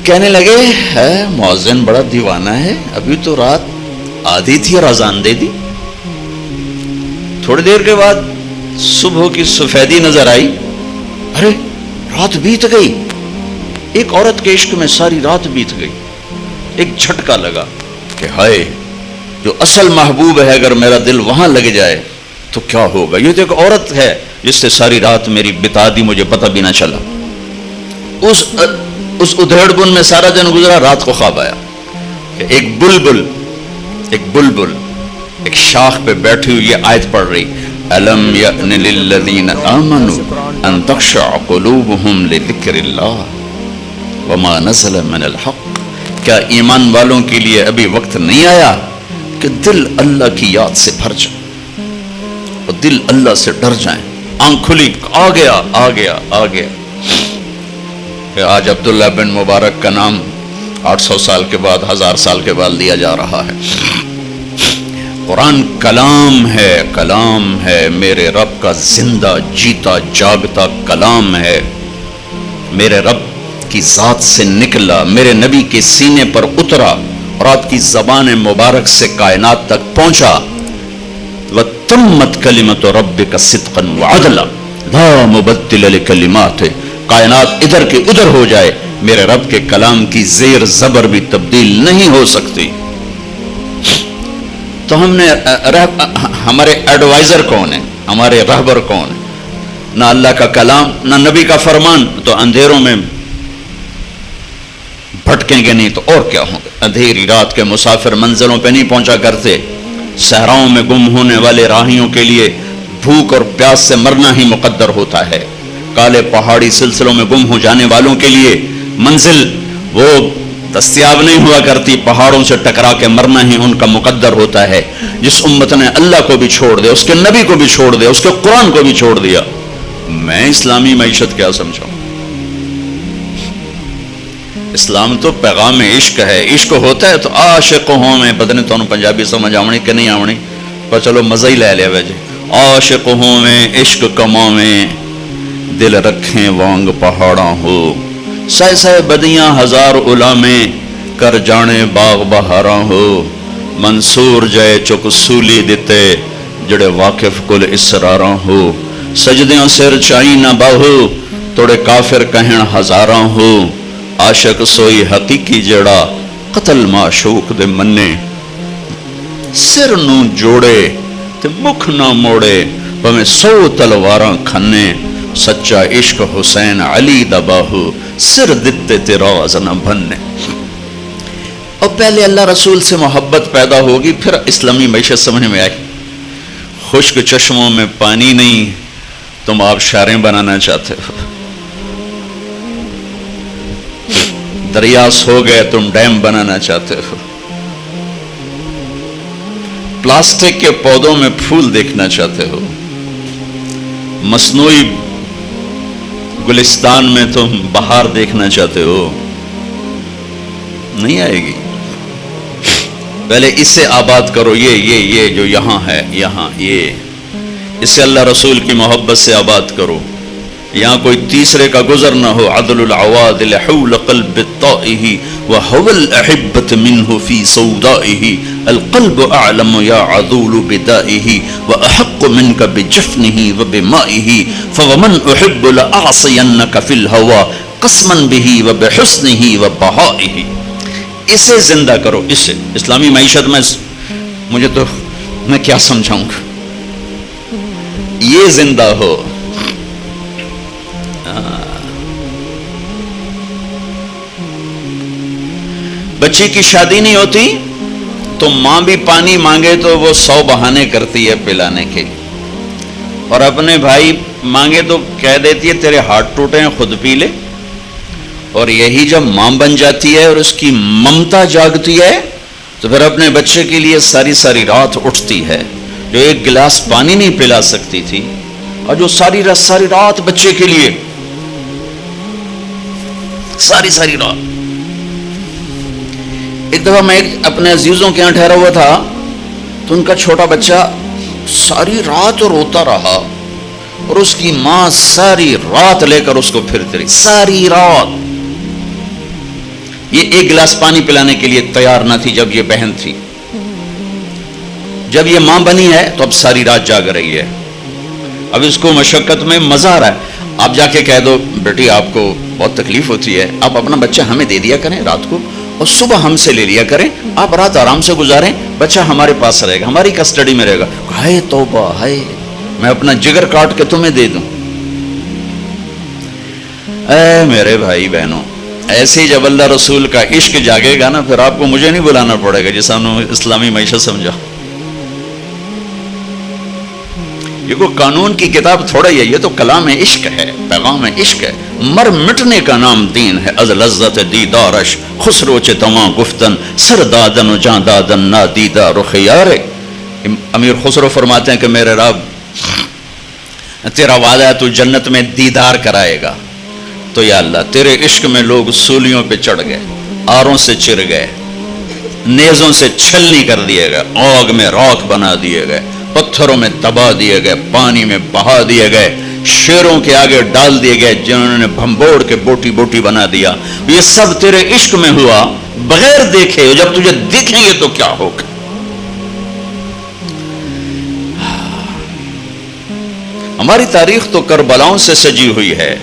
کہنے لگے ہے مؤذن بڑا دیوانہ ہے, ابھی تو رات آدھی تھی اور اذان دے دی. تھوڑی دیر کے بعد صبح کی سفیدی نظر آئی, ارے رات بیت گئی. ایک عورت کے عشق میں ساری رات بیت گئی. ایک جھٹکا لگا کہ ہائے, جو اصل محبوب ہے اگر میرا دل وہاں لگ جائے تو کیا ہوگا. یہ تو ایک عورت ہے جس سے ساری رات میری بتا دی, مجھے پتہ بھی نہ چلا. اس ادھیڑ بن میں سارا دن گزرا. رات کو خواب آیا کہ ایک بلبل ایک شاخ پہ بیٹھی ہوئی یہ آیت پڑھ رہی, أَلَمْ يَأْنِ لِلَّذِينَ آمَنُوا أَن تَخْشَعَ قُلُوبُهُمْ لِذِكْرِ اللَّهِ وَمَا نَزَلَ مِنَ الْحَقِّ. کیا ایمان والوں کے لیے ابھی وقت نہیں آیا کہ دل اللہ کی یاد سے بھر جائے اور دل اللہ سے ڈر جائیں. آنکھ کھلی, آ گیا. کہ آج عبداللہ بن مبارک کا نام 800 سال کے بعد, 1000 سال کے بعد لیا جا رہا ہے. قرآن کلام ہے, میرے رب کا زندہ جیتا جاگتا کلام ہے. میرے رب کی ذات سے نکلا, میرے نبی کے سینے پر اترا, اور آپ کی زبان مبارک سے کائنات تک پہنچا. وَتَمَّتْ كَلِمَةُ رَبِّكَ صِدْقًا وَعَدْلًا لَا مُبَدِّلَ لِكَلِمَاتِهِ. کائنات ادھر کے ادھر ہو جائے، میرے رب کے کلام کی زیر زبر بھی تبدیل نہیں ہو سکتی. تو ہم نے ہمارے ایڈوائزر کون ہے، ہمارے رہبر کون ہے؟ نہ اللہ کا کلام نہ نبی کا فرمان. تو اندھیروں میں بھٹکیں گے نہیں تو اور کیا ہوں گے. اندھیری رات کے مسافر منزلوں پہ نہیں پہنچا کرتے. صحراؤں میں گم ہونے والے راہیوں کے لیے بھوک اور پیاس سے مرنا ہی مقدر ہوتا ہے. کالے پہاڑی سلسلوں میں گم ہو جانے والوں کے لیے منزل وہ دستیاب نہیں ہوا کرتی، پہاڑوں سے ٹکرا کے مرنا ہی ان کا مقدر ہوتا ہے. جس امت نے اللہ کو بھی چھوڑ دیا، اس کے نبی کو بھی چھوڑ دیا، اس کے قرآن کو بھی چھوڑ دیا، میں اسلامی معیشت کیا سمجھاؤں؟ اسلام تو پیغام عشق ہے. عشق ہوتا ہے تو عاشق ہوں میں، پتہ نہیں تمہیں پنجابی سمجھ آونی کہ نہیں آونی، پر چلو مزہ ہی لے لیا ویجے. عاشق ہوں میں عشق کماں میں، دل رکھیں وانگ پہاڑاں ہو. سہ سہ بدیاں ہزار علامے، کر جانے باغ بہاراں ہو. منصور جائے چک سولی دیتے، جڑے واقف کل اسراراں ہو. سجدیاں سر چائی نہ باہو، توڑے کافر کہن ہزاراں ہو. عاشق سوئی حقیقی جڑا، قتل معشوق دے منے. سر نو جوڑے تے مکھ نہ موڑے، پمیں 100 تلواراں کھنے. سچا عشق حسین علی دا باہو، سر دتے تے راز نہ بھنے. اور پہلے اللہ رسول سے محبت پیدا ہوگی، پھر اسلامی معیشت سمجھ میں آئی. خشک چشموں میں پانی نہیں، تم آبشاریں بنانا چاہتے ہو. دریا سو گئے، تم ڈیم بنانا چاہتے ہو. پلاسٹک کے پودوں میں پھول دیکھنا چاہتے ہو. مصنوعی گلستان میں تم بہار دیکھنا چاہتے ہو. نہیں آئے گی. پہلے اس سے آباد کرو، یہ جو یہاں ہے، یہاں یہ، اس سے اللہ رسول کی محبت سے آباد کرو. یہاں کوئی تیسرے کا گزر نہ ہو. عدل العوادل حول قلب الطائه وهو الأحبة منه في سودائه. القلب أعلم يا عذول بدائه وأحق منك بجفنه وبمائه. فومن أحب لأعصينك في الهوى قسما به وبحسنه وبهائه. اسے زندہ کرو. اسے اسلامی معیشت میں مجھے تو میں کیا سمجھاؤں گا. یہ زندہ ہو. بچی کی شادی نہیں ہوتی تو ماں بھی پانی مانگے تو وہ 100 بہانے کرتی ہے پلانے کے، اور اپنے بھائی مانگے تو کہہ دیتی ہے تیرے ہاتھ ٹوٹے ہیں خود پی لے. اور یہی جب ماں بن جاتی ہے اور اس کی ممتا جاگتی ہے تو پھر اپنے بچے کے لیے ساری ساری رات اٹھتی ہے. جو ایک گلاس پانی نہیں پلا سکتی تھی، اور جو ساری رات بچے کے لیے ساری رات. ایک دفعہ میں اپنے عزیزوں کے یہاں ٹھہرا ہوا تھا تو ان کا چھوٹا بچہ ساری رات روتا رہا، اور اس کی ماں ساری رات لے کر اس کو پھرتی رہی. ساری رات. یہ ایک گلاس پانی پلانے کے لیے تیار نہ تھی جب یہ بہن تھی. جب یہ ماں بنی ہے تو اب ساری رات جاگ رہی ہے. اب اس کو مشقت میں مزہ آ رہا ہے. آپ جا کے کہہ دو بیٹی آپ کو بہت تکلیف ہوتی ہے، آپ اپنا بچہ ہمیں دے دیا کریں رات کو، اور صبح ہم سے لے لیا کریں، آپ رات آرام سے گزاریں، بچہ ہمارے پاس رہے گا، ہماری کسٹڈی میں رہے گا. ہائے توبہ، ہائے میں اپنا جگر کاٹ کے تمہیں دے دوں. اے میرے بھائی بہنوں، ایسے جب اللہ رسول کا عشق جاگے گا نا، پھر آپ کو مجھے نہیں بلانا پڑے گا جیسا انہوں نے اسلامی معیشت سمجھا. یہ کوئی قانون کی کتاب تھوڑا ہی ہے، یہ تو کلام عشق ہے، پیغام عشق ہے. مر مٹنے کا نام دین ہے، از لذت دیدارش خسرو چ تواں گفتن سر دادن و جان دادن نا دیدہ رخ یارے. امیر خسرو فرماتے ہیں کہ میرے رب تیرا وعدہ ہے تو جنت میں دیدار کرائے گا، تو یا اللہ تیرے عشق میں لوگ سولیوں پہ چڑھ گئے، آروں سے چر گئے، نیزوں سے چھلنی کر دیے گئے، آگ میں راکھ بنا دیے گئے، پتھروں میں دبا دیے گئے، پانی میں بہا دیے گئے، شیروں کے آگے ڈال دیے گئے جنہوں نے بھمبوڑ کے بوٹی بوٹی بنا دیا. یہ سب تیرے عشق میں ہوا. بغیر دیکھے، اور جب تجھے دیکھیں گے تو کیا ہوگا. ہماری تاریخ تو کربلاؤں سے سجی ہوئی ہے.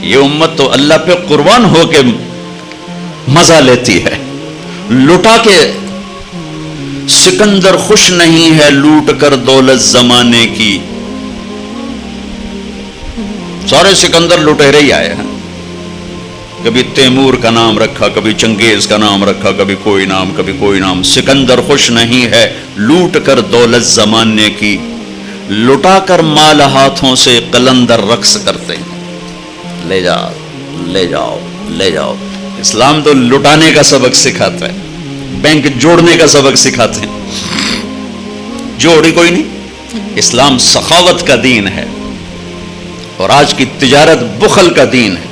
یہ امت تو اللہ پہ قربان ہو کے مزہ لیتی ہے. لٹا کے سکندر خوش نہیں ہے لوٹ کر دولت زمانے کی. سارے سکندر لٹیرے ہی آئے ہیں. کبھی تیمور کا نام رکھا، کبھی چنگیز کا نام رکھا، کبھی کوئی نام، کبھی کوئی نام. سکندر خوش نہیں ہے لوٹ کر دولت زمانے کی. لٹا کر مال ہاتھوں سے قلندر رقص کرتے ہیں. لے جاؤ لے جاؤ لے جاؤ. اسلام تو لٹانے کا سبق سکھاتا ہے، بینک جوڑنے کا سبق سکھاتے ہیں. جوڑی کوئی نہیں. اسلام سخاوت کا دین ہے، اور آج کی تجارت بخل کا دین ہے.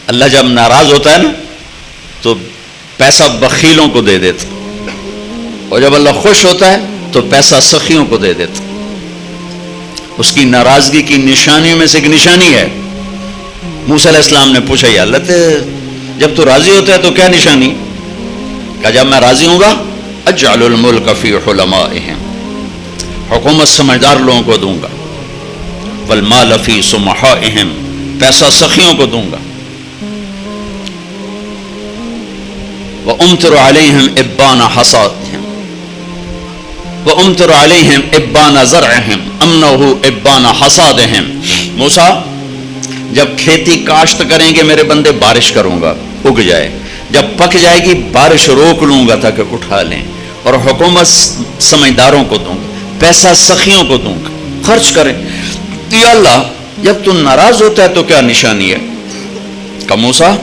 اللہ جب ناراض ہوتا ہے نا تو پیسہ بخیلوں کو دے دیتا، اور جب اللہ خوش ہوتا ہے تو پیسہ سخیوں کو دے دیتا. اس کی ناراضگی کی نشانیوں میں سے ایک نشانی ہے. موسیٰ علیہ السلام نے پوچھا یا اللہ جب تو راضی ہوتا ہے تو کیا نشانی؟ کہا جب میں راضی ہوں گا اجعل الملک فی حلمائہم، حکومت سمجھدار لوگوں کو دوں گا. والمال فی سمحائہم، پیسہ سخیوں کو دوں گا. وَأُمْطِرُ عَلَيْهِمْ إِبَّانَ حَصَادِهِمْ وَأُمْطِرُ عَلَيْهِمْ إِبَّانَ زَرْعِهِمْ أَمْنَهُ إِبَّانَ حَصَادِهِمْ. موسیٰ جب کھیتی کاشت کریں گے میرے بندے بارش کروں گا، اگ جائے. جب پک جائے گی بارش روک لوں گا تاکہ اٹھا لیں. اور حکومت سمجھداروں کو دوں گا، پیسہ سخیوں کو دوں گا، خرچ کریں. یا اللہ جب تو ناراض ہوتا ہے تو کیا نشانی ہے؟ کہ موسیٰ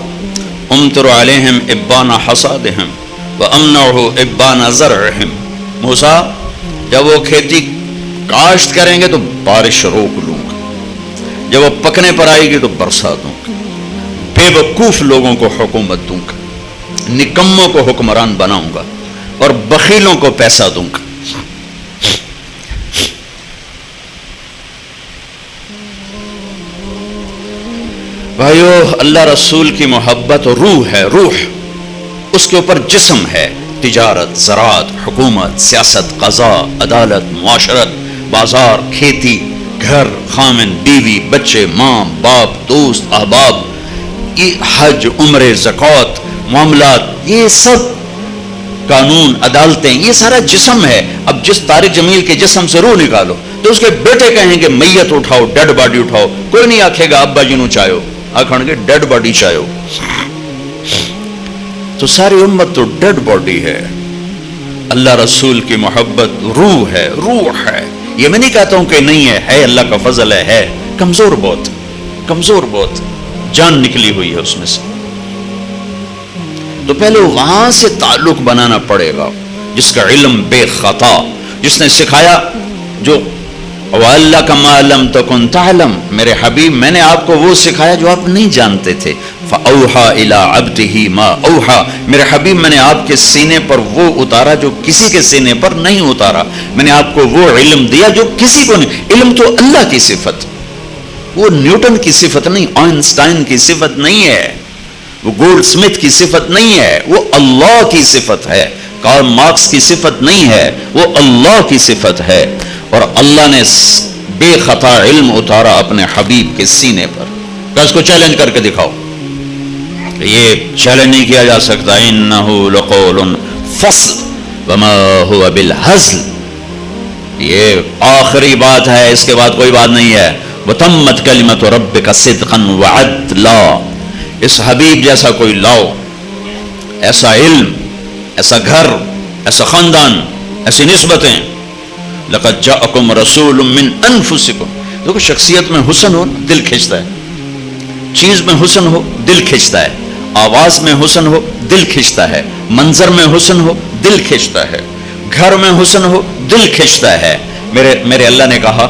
امطر علیہم ابان حصادہم وامنعہ ابان زرعہم. موسیٰ جب وہ کھیتی کاشت کریں گے تو بارش روک لوں گا، جب وہ پکنے پر آئے گی تو برسا دوں گا. بے وقوف لوگوں کو حکومت دوں گا، نکموں کو حکمران بناؤں گا، اور بخیلوں کو پیسہ دوں گا. بھائیو، اللہ رسول کی محبت روح ہے. روح اس کے اوپر جسم ہے. تجارت، زراعت، حکومت، سیاست، قضاء، عدالت، معاشرت، بازار، کھیتی، گھر، خامن، بیوی، بچے، ماں باپ، دوست، احباب، یہ حج، عمرے، زکوٰۃ، معاملات، یہ سب قانون، عدالتیں، یہ سارا جسم ہے. اب جس طارق جمیل کے جسم سے روح نکالو تو اس کے بیٹے کہیں گے میت اٹھاؤ، ڈیڈ باڈی اٹھاؤ. کوئی نہیں آکھے گا ابا جی نو چاہو، آکھن گے ڈیڈ باڈی چاہو. تو ساری امت تو ڈیڈ باڈی ہے. اللہ رسول کی محبت روح ہے، روح ہے. یہ میں نہیں کہتا ہوں کہ نہیں ہے اللہ کا فضل ہے. کمزور بہت، کمزور بہت، جان نکلی ہوئی ہے اس میں سے. تو پہلے وہاں سے تعلق بنانا پڑے گا. جس کا علم بے خطا، جس نے سکھایا، جو وَعَلَّكَ مَا لَمْ تَكُنْ تَعْلَمْ، میرے حبیب میں نے آپ کو وہ سکھایا جو آپ نہیں جانتے تھے. فَأَوْحَى إِلَىٰ عَبْدِهِ مَا أَوْحَى، میرے حبیب میں نے آپ کے سینے پر وہ اتارا جو کسی کے سینے پر نہیں اتارا. میں نے آپ کو وہ علم دیا جو کسی کو نہیں. علم تو اللہ کی صفت، وہ نیوٹن کی صفت نہیں، آئنسٹائن کی صفت نہیں ہے، وہ گولڈ سمتھ کی صفت نہیں ہے، وہ اللہ کی صفت ہے. کارل مارکس کی صفت نہیں ہے، وہ اللہ کی صفت ہے. اور اللہ نے بے خطا علم اتارا اپنے حبیب کے سینے پر. کہ اس کو چیلنج کر کے دکھاؤ. یہ چیلنج نہیں کیا جا سکتا. انہ لقول فصل وما هو بالهزل، یہ آخری بات ہے، اس کے بعد کوئی بات نہیں ہے. وتمت کلمۃ ربک صدقا وعدلا. اس حبیب جیسا کوئی لاؤ، ایسا علم، ایسا گھر، ایسا خاندان، ایسی نسبتیں. لقد جاءکم رسول من انفسکم. دیکھو شخصیت میں حسن ہو دل کھنچتا ہے، چیز میں حسن ہو دل کھنچتا ہے، آواز میں حسن ہو دل کھنچتا ہے، منظر میں حسن ہو دل کھنچتا ہے، گھر میں حسن ہو دل کھنچتا ہے. میرے اللہ نے کہا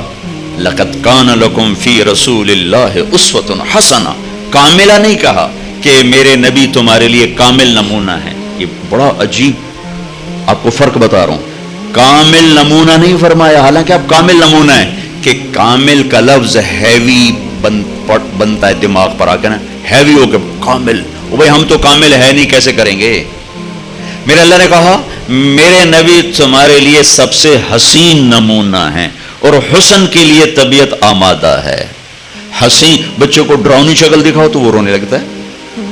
لقد کان لکم فی رسول اللہ اسوۃ حسنہ. کاملہ نہیں کہا کہ میرے نبی تمہارے لیے کامل نمونہ ہے. یہ بڑا عجیب آپ کو فرق بتا رہا ہوں. کامل نمونہ نہیں فرمایا، حالانکہ آپ کامل نمونہ ہیں. کہ کامل کا لفظ ہیوی بنتا ہے دماغ پر آ کے نا، ہیوی ہو کے کامل. وہ بھائی ہم تو کامل ہے نہیں، کیسے کریں گے؟ میرے اللہ نے کہا میرے نبی تمہارے لیے سب سے حسین نمونہ ہیں اور حسن کے لیے طبیعت آمادہ ہے. حسین، بچوں کو ڈراؤنی شکل دکھاؤ تو وہ رونے لگتا ہے،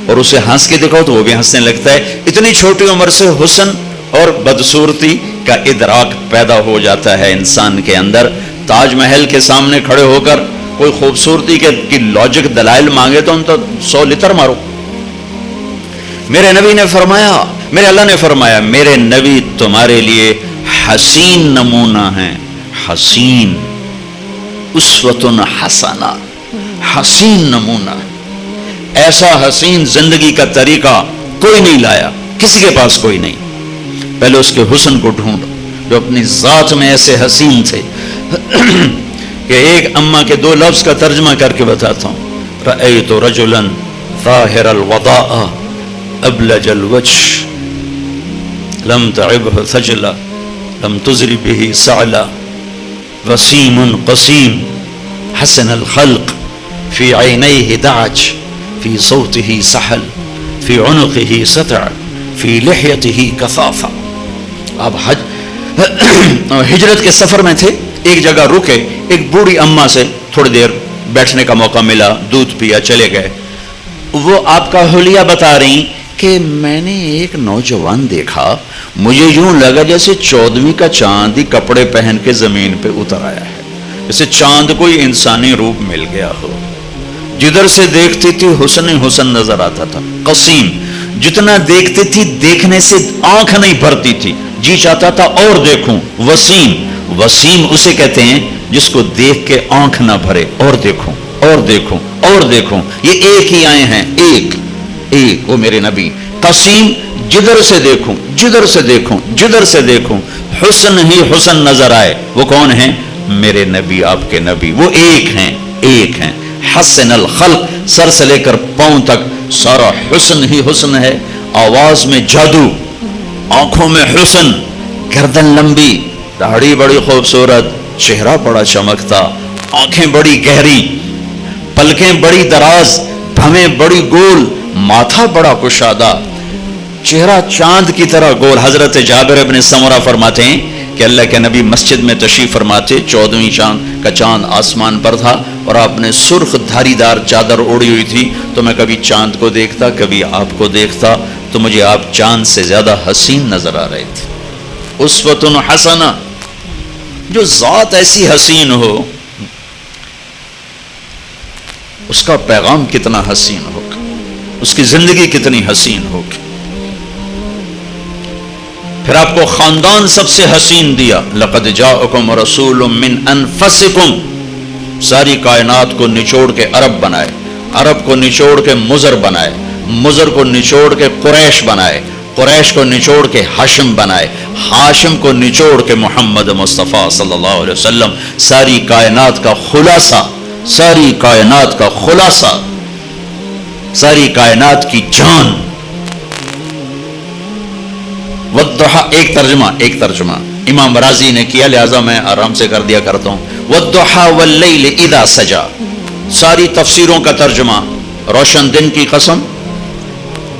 اور اسے ہنس کے دکھاؤ تو وہ بھی ہنسنے لگتا ہے. اتنی چھوٹی عمر سے حسن اور بدصورتی کا ادراک پیدا ہو جاتا ہے انسان کے اندر. تاج محل کے سامنے کھڑے ہو کر کوئی خوبصورتی کی لاجک دلائل مانگے تو ان تو 100 لتر مارو. میرے نبی نے فرمایا، میرے اللہ نے فرمایا میرے نبی تمہارے لیے حسین نمونہ ہیں. حسین، اسوۃ حسنہ، حسین نمونہ. ایسا حسین زندگی کا طریقہ کوئی نہیں لایا، کسی کے پاس کوئی نہیں. پہلے اس کے حسن کو ڈھونڈ جو اپنی ذات میں ایسے حسین تھے کہ ایک اماں کے 2 لفظ کا ترجمہ کر کے بتاتا ہوں. رأیت رجلا ظاہر الوضاء ابلج الوجه لم تعبه ثجلا لم تزر به سعلا وسیم قسیم حسن الخلق في عينيه دعج في صوته سحل في عنقه سطع في لحيته كثافة. اب ہجرت کے سفر میں تھے، ایک جگہ رکے، ایک بوڑھی اماں سے تھوڑی دیر بیٹھنے کا موقع ملا، دودھ پیا، چلے گئے. وہ آپ کا حلیہ بتا رہی کہ میں نے ایک نوجوان دیکھا، مجھے یوں لگا جیسے 14ویں کا چاند ہی کپڑے پہن کے زمین پہ اتر آیا ہے، جیسے چاند کوئی انسانی روپ مل گیا ہو. جدھر سے دیکھتی تھی حسن حسن نظر آتا تھا. قسیم، جتنا دیکھتی تھی دیکھنے سے آنکھ نہیں بھرتی تھی، جی چاہتا تھا اور دیکھوں. وسیم، وسیم اسے کہتے ہیں جس کو دیکھ کے آنکھ نہ بھرے، اور دیکھوں اور دیکھوں اور دیکھوں. یہ ایک ہی آئے ہیں، ایک ایک وہ میرے نبی. قسیم، جدھر سے دیکھوں جدھر سے دیکھوں جدھر سے دیکھوں حسن ہی حسن نظر آئے. وہ کون ہیں؟ میرے نبی، آپ کے نبی. وہ ایک ہیں، ایک ہیں. حسن الخلق، سر سے لے کر پاؤں تک سارا حسن ہی حسن ہے. آواز میں جادو، آنکھوں میں حسن، گردن لمبی، داڑھی بڑی خوبصورت، چہرہ بڑا چمکتا، آنکھیں بڑی گہری، پلکیں بڑی دراز، بھویں بڑی گول، ماتھا بڑا کشادہ، چہرہ چاند کی طرح گول. حضرت جابر ابن سمرہ فرماتے ہیں کہ اللہ کے نبی مسجد میں تشریف فرماتے، 14ویں چاند کا چاند آسمان پر تھا اور آپ نے سرخ دھاری دار چادر اوڑی ہوئی تھی. تو میں کبھی چاند کو دیکھتا، کبھی آپ کو دیکھتا، تو مجھے آپ چاند سے زیادہ حسین نظر آ رہے تھے. اسوۃ حسنہ، جو ذات ایسی حسین ہو اس کا پیغام کتنا حسین ہوگا، اس کی زندگی کتنی حسین ہوگی. پھر آپ کو خاندان سب سے حسین دیا. لقد جاءکم رسول من انفسکم، ساری کائنات کو نچوڑ کے عرب بنائے، عرب کو نچوڑ کے مضر بنائے، مضر کو نچوڑ کے قریش بنائے، قریش کو نچوڑ کے ہاشم بنائے، ہاشم کو نچوڑ کے محمد مصطفیٰ صلی اللہ علیہ وسلم. ساری کائنات کا خلاصہ، ساری کائنات کا خلاصہ، ساری کائنات کی جان. والضحى، ایک ترجمہ امام رازی نے کیا، لہذا میں آرام سے کر دیا کرتا ہوں. والضحى واللیل اذا سجا، ساری تفسیروں کا ترجمہ روشن دن کی قسم،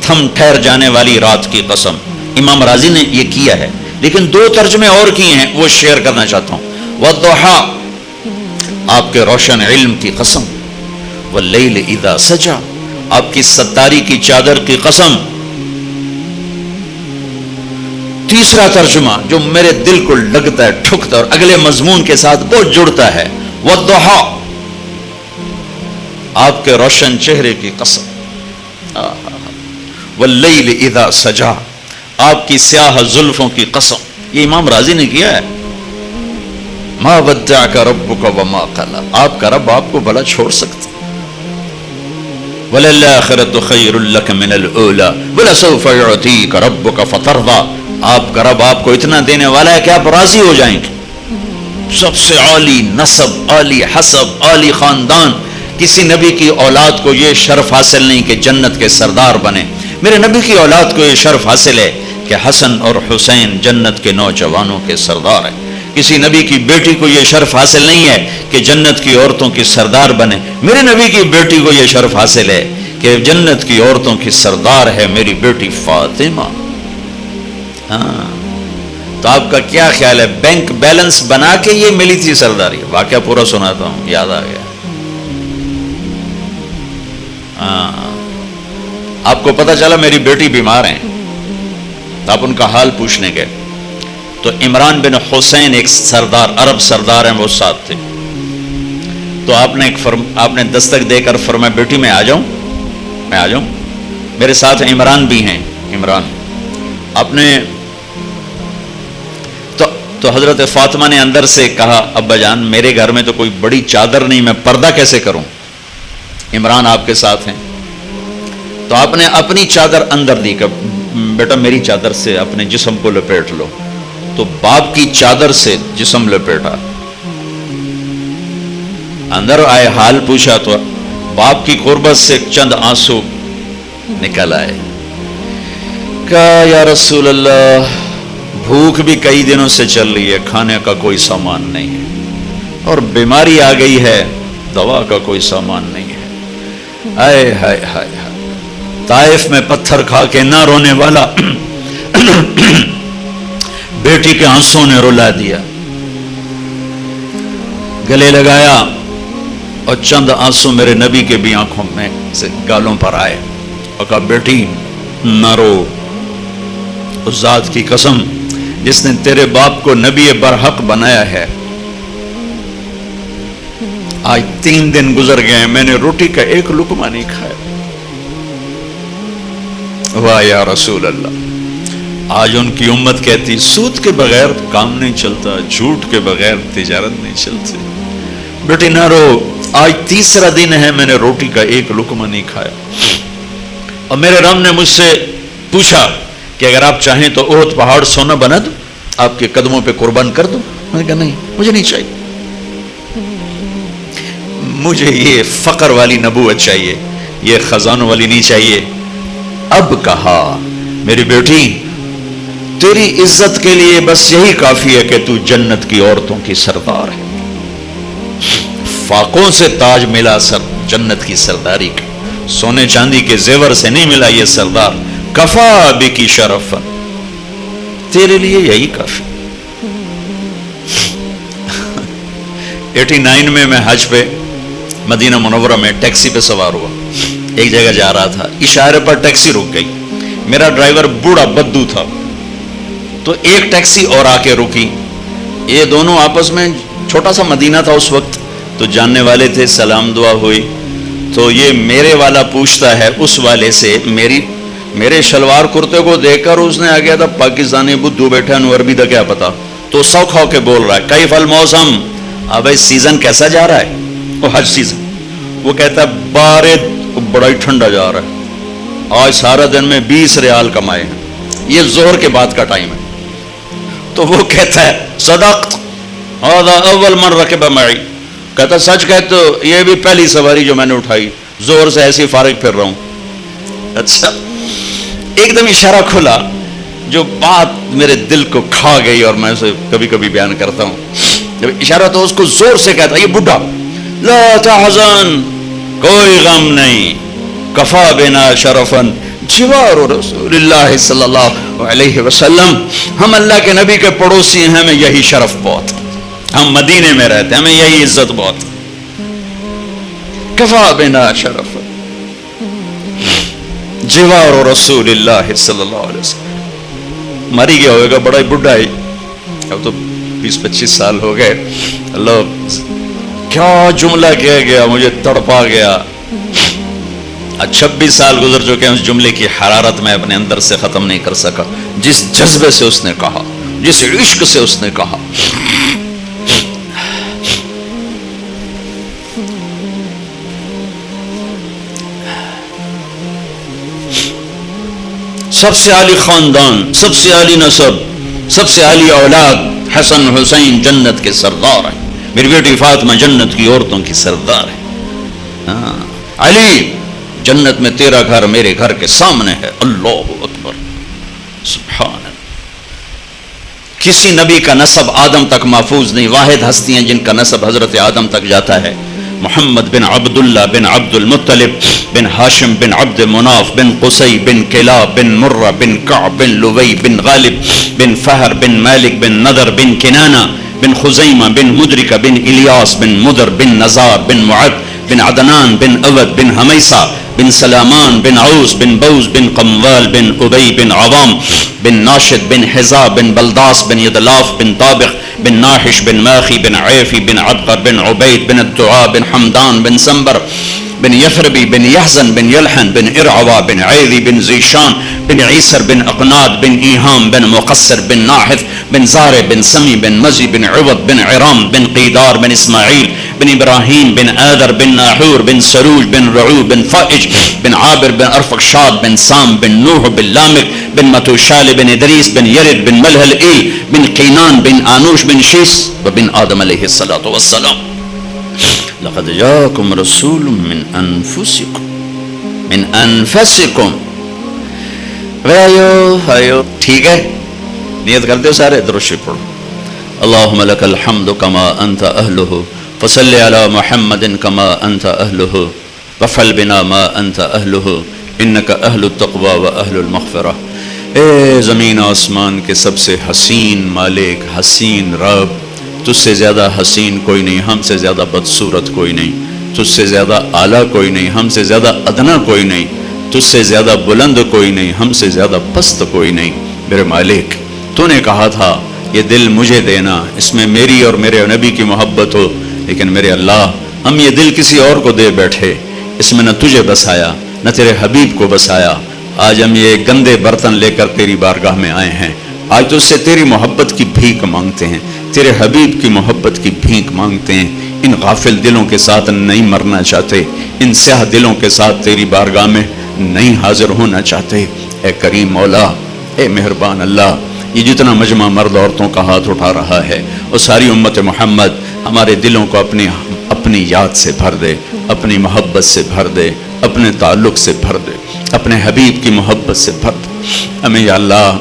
تھم ٹھہر جانے والی رات کی قسم. امام رازی نے یہ کیا ہے، لیکن 2 ترجمے اور کیے ہیں، وہ شیئر کرنا چاہتا ہوں. والضحى، آپ کے روشن علم کی قسم. واللیل اذا سجا، آپ کی ستاری کی چادر کی قسم. تیسرا ترجمہ جو میرے دل کو لگتا ہے، ٹھکتا اور اگلے مضمون کے ساتھ بہت جڑتا ہے. والضحى، آپ کے روشن چہرے کی قسم. واللیل اذا سجا، آپ کی سیاہ زلفوں کی قسم. یہ امام رازی نے کیا ہے. ما ودعک ربک وما قلی، آپ کا رب آپ کو بھلا چھوڑ سکتا. وللآخرۃ خیر لک من الاولی ولسوف یعطیک ربک فترضی، آپ کا رب آپ کو اتنا دینے والا ہے کہ آپ راضی ہو جائیں گے. سب سے عالی نسب، عالی حسب، عالی خاندان. کسی نبی کی اولاد کو یہ شرف حاصل نہیں کہ جنت کے سردار بنے. میرے نبی کی اولاد کو یہ شرف حاصل ہے کہ حسن اور حسین جنت کے نوجوانوں کے سردار ہیں. کسی نبی کی بیٹی کو یہ شرف حاصل نہیں ہے کہ جنت کی عورتوں کی سردار بنے. میرے نبی کی بیٹی کو یہ شرف حاصل ہے کہ جنت کی عورتوں کی سردار ہے میری بیٹی فاطمہ. ہاں تو آپ کا کیا خیال ہے بینک بیلنس بنا کے یہ ملی تھی سرداری؟ واقعہ پورا سناتا ہوں، یاد آ گیا. ہاں آپ کو پتا چلا میری بیٹی بیمار ہیں تو آپ ان کا حال پوچھنے گئے تو عمران بن حسین ایک سردار، عرب سردار ہیں، وہ ساتھ تھے. تو آپ نے دستک دے کر فرمایا بیٹی میں آ جاؤں، میں آ جاؤں. میرے ساتھ عمران بھی ہیں. عمران آپ نے تو حضرت فاطمہ نے اندر سے کہا ابا جان میرے گھر میں تو کوئی بڑی چادر نہیں، میں پردہ کیسے کروں؟ عمران آپ کے ساتھ ہیں. تو آپ نے اپنی چادر اندر دی کہ بیٹا میری چادر سے اپنے جسم کو لپیٹ لو. تو باپ کی چادر سے جسم لپیٹا، اندر آئے حال پوچھا تو باپ کی قربت سے چند آنسو نکل آئے. کہا یا رسول اللہ بھوک بھی کئی دنوں سے چل رہی ہے، کھانے کا کوئی سامان نہیں ہے، اور بیماری آ گئی ہے، دوا کا کوئی سامان نہیں ہے. ہائے ہائے ہائے ہائے، طائف میں پتھر کھا کے نہ رونے والا بیٹی کے آنسوں نے رلا دیا. گلے لگایا اور چند آنسو میرے نبی کے بھی آنکھوں میں سے گالوں پر آئے اور کہا بیٹی نہ رو، اس ذات کی قسم جس نے تیرے باپ کو نبی برحق بنایا ہے، آج 3 دن گزر گئے ہیں میں نے روٹی کا ایک لقمہ نہیں کھایا. واہ یا رسول اللہ. آج ان کی امت کہتی سود کے بغیر کام نہیں چلتا، جھوٹ کے بغیر تجارت نہیں چلتی. بیٹی نہ رو، آج 3را دن ہے میں نے روٹی کا ایک لقمہ نہیں کھایا. اور میرے رب نے مجھ سے پوچھا کہ اگر آپ چاہیں تو احد پہاڑ سونا بنا دو، آپ کے قدموں پہ قربان کر دو. میں نے کہا نہیں، مجھے نہیں چاہیے، مجھے یہ فقر والی نبوت چاہیے، یہ خزانوں والی نہیں چاہیے. اب کہا میری بیٹی تیری عزت کے لیے بس یہی کافی ہے کہ تو جنت کی عورتوں کی سردار ہے. فاقوں سے تاج ملا جنت کی سرداری کا، سونے چاندی کے زیور سے نہیں ملا یہ سردار. کفا بکی شرف، تیرے لیے یہی کافی. 89 میں حج پہ مدینہ منورہ میں ٹیکسی پہ سوار ہوا، ایک جگہ جا رہا تھا، اشارے پر ٹیکسی رک گئی. میرا ڈرائیور بوڑھا بدو تھا تو ایک ٹیکسی اور آ کے رکی. یہ دونوں آپس میں، چھوٹا سا مدینہ تھا اس وقت تو جاننے والے تھے، سلام دعا ہوئی. تو یہ میرے والا پوچھتا ہے اس والے سے، میرے شلوار کرتے کو دیکھ کر اس نے آ گیا تھا پاکستانی بدو بیٹھا نو عربی دا کیا پتا، تو سوکھ ہو کے بول رہا ہے کیف الموسم، اب اس سیزن کیسا جا رہا ہے؟ وہ حج سیزن. وہ کہتا ہے بارد، بڑا ہی ٹھنڈا جا رہا ہے، آج سارا دن میں 20 ریال کمائے ہیں، یہ ظہر کے بعد کا ٹائم ہے. تو وہ کہتا ہے صدقت هذا اول من رکب معي، کہتا سچ کہتے ہو، یہ بھی پہلی سواری جو میں نے اٹھائی، زہر سے ایسی فارغ پھر رہا ہوں. اچھا ایک دم اشارہ کھلا جو بات میرے دل کو کھا گئی اور میں اسے کبھی کبھی بیان کرتا ہوں. جب اشارہ تو اس کو زور سے کہتا یہ بڈھا، لا تحزن، کوئی غم نہیں، کفا بنا شرفن جوار رسول اللہ صلی اللہ علیہ وسلم، ہم اللہ کے نبی کے پڑوسی ہیں، ہمیں یہی شرف بہت، ہم مدینے میں رہتے ہیں، ہمیں یہی عزت بہت. کفا بنا شرف جوار رسول اللہ صلی اللہ علیہ وسلم. مری گیا ہوئے گا، بڑا ہی بڈھا ہے، اب تو 20-25 سال ہو گئے. اللہ کیا جملہ کہہ گیا، مجھے تڑپا گیا. 26 سال گزر چکے ہیں، اس جملے کی حرارت میں اپنے اندر سے ختم نہیں کر سکا. جس جذبے سے اس نے کہا، جس عشق سے اس نے کہا. سب سے عالی خاندان، سب سے عالی نسب، سب سے عالی اولاد حسن حسین جنت کے سردار ہیں. میری بیٹی فاطمہ جنت کی عورتوں کی سردار ہے. علی جنت میں تیرا گھر میرے گھر کے سامنے ہے. اللہ اکبر، سبحان اللہ. کسی نبی کا نسب آدم تک محفوظ نہیں، واحد ہستی ہیں جن کا نسب حضرت آدم تک جاتا ہے، محمد بن عبداللہ بن عبد المطلب بن ہاشم بن عبد مناف بن قصی بن کلاب بن مرہ بن کعب بن لوی بن غالب بن فہر بن مالک بن نضر بن کنانہ بن خزیمہ بن مدرکہ بن الیاس بن مدر بن نزار بن معد بن عدنان بن اود بن حمیسہ بن سلامان بن عوس بن بوز بن قموال بن ابی بن عوام بن ناشد بن حزاب بن بلداس بن یدلاف بن طابق بن ناحش بن ماخی بن عیفی بن عبقر بن عبید بن الدعاء بن حمدان بن سنبر بن یثربی بن یحزن بن یلحن بن ارعوا بن عیدی بن زیشان بن عیسر بن اقناد بن ایہام بن مقصر بن ناحف بن زار بن سمی بن مزی بن عوض بن عرام بن قیدار بن اسماعیل بن ابراہیم بن آدر بن ناحور بن سروج بن رعو بن فائج بن عابر بن ارفقشاد بن سام بن نوح بن لامک بن متوشال بن ادریس بن یرد بن ملہل ایل بن قینان بن آنوش بن شیس وبن آدم علیہ السلام. لقد جاءكم رسول من انفسكم آیو ٹھیک ہے، نیت کرتے ہو سارے، درود شریف پڑھو. اللهم لك الحمد كما انت اهله فصل على محمد كما انت اهله وفعل بنا ما انت اهله انك اهل التقوى واهل المغفرة. اے زمین آسمان کے سب سے حسین مالک، حسین رب، تجھ سے زیادہ حسین کوئی نہیں، ہم سے زیادہ بدصورت کوئی نہیں، تجھ سے زیادہ اعلیٰ کوئی نہیں، ہم سے زیادہ ادنا کوئی نہیں، تجھ سے زیادہ بلند کوئی نہیں، ہم سے زیادہ پست کوئی نہیں. میرے مالک، تو نے کہا تھا یہ دل مجھے دینا، اس میں میری اور میرے نبی کی محبت ہو، لیکن میرے اللہ ہم یہ دل کسی اور کو دے بیٹھے، اس میں نہ تجھے بسایا نہ تیرے حبیب کو بسایا. آج ہم یہ گندے برتن لے کر تیری بارگاہ میں آئے ہیں، آج تو اس سے تیری محبت کی بھیک مانگتے ہیں، تیرے حبیب کی محبت کی بھیک مانگتے ہیں. ان غافل دلوں کے ساتھ نہیں مرنا چاہتے، ان سیاہ دلوں کے ساتھ تیری بارگاہ میں نہیں حاضر ہونا چاہتے. اے کریم مولا، اے مہربان اللہ، یہ جتنا مجمع مرد عورتوں کا ہاتھ اٹھا رہا ہے وہ ساری امت محمد ہمارے دلوں کو اپنی یاد سے بھر دے، اپنی محبت سے بھر دے، اپنے تعلق سے بھر دے، اپنے حبیب کی محبت سے بھر دے. ہمیں یا اللہ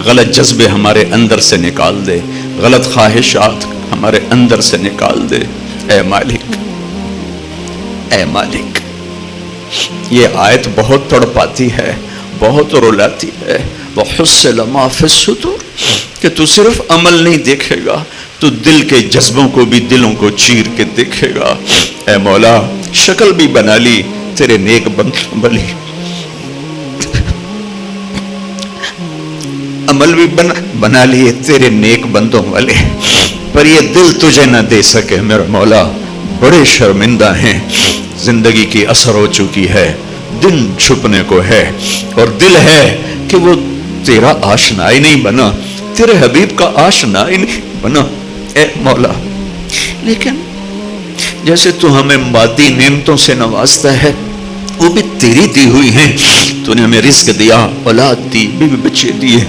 غلط جذبے ہمارے اندر سے نکال دے، غلط خواہشات ہمارے اندر سے نکال دے. اے مالک، اے مالک، یہ آیت بہت تڑپاتی ہے، بہت رلاتی ہے. وَحُصِّلَ مَا فِي الصُّدُورِ کہ تو صرف عمل نہیں دیکھے گا، تو دل کے جذبوں کو بھی، دلوں کو چیر کے دیکھے گا. اے مولا، شکل بھی بنا لی تیرے نیک بندی، عمل بھی بنا لیے تیرے نیک بندوں والے، پر یہ دل تجھے نہ دے سکے. میرا مولا بڑے شرمندہ ہیں، زندگی کی اثر ہو چکی ہے، دن چھپنے کو ہے، اور دل ہے کہ وہ تیرا آشنا ہی نہیں بنا، تیرے حبیب کا آشنا ہی نہیں بنا. اے مولا، لیکن جیسے تو ہمیں مادی نعمتوں سے نوازتا ہے، وہ بھی تیری دی ہوئی ہیں. تو نے ہمیں رزق دیا، اولاد دی، بیوی بچے دیے،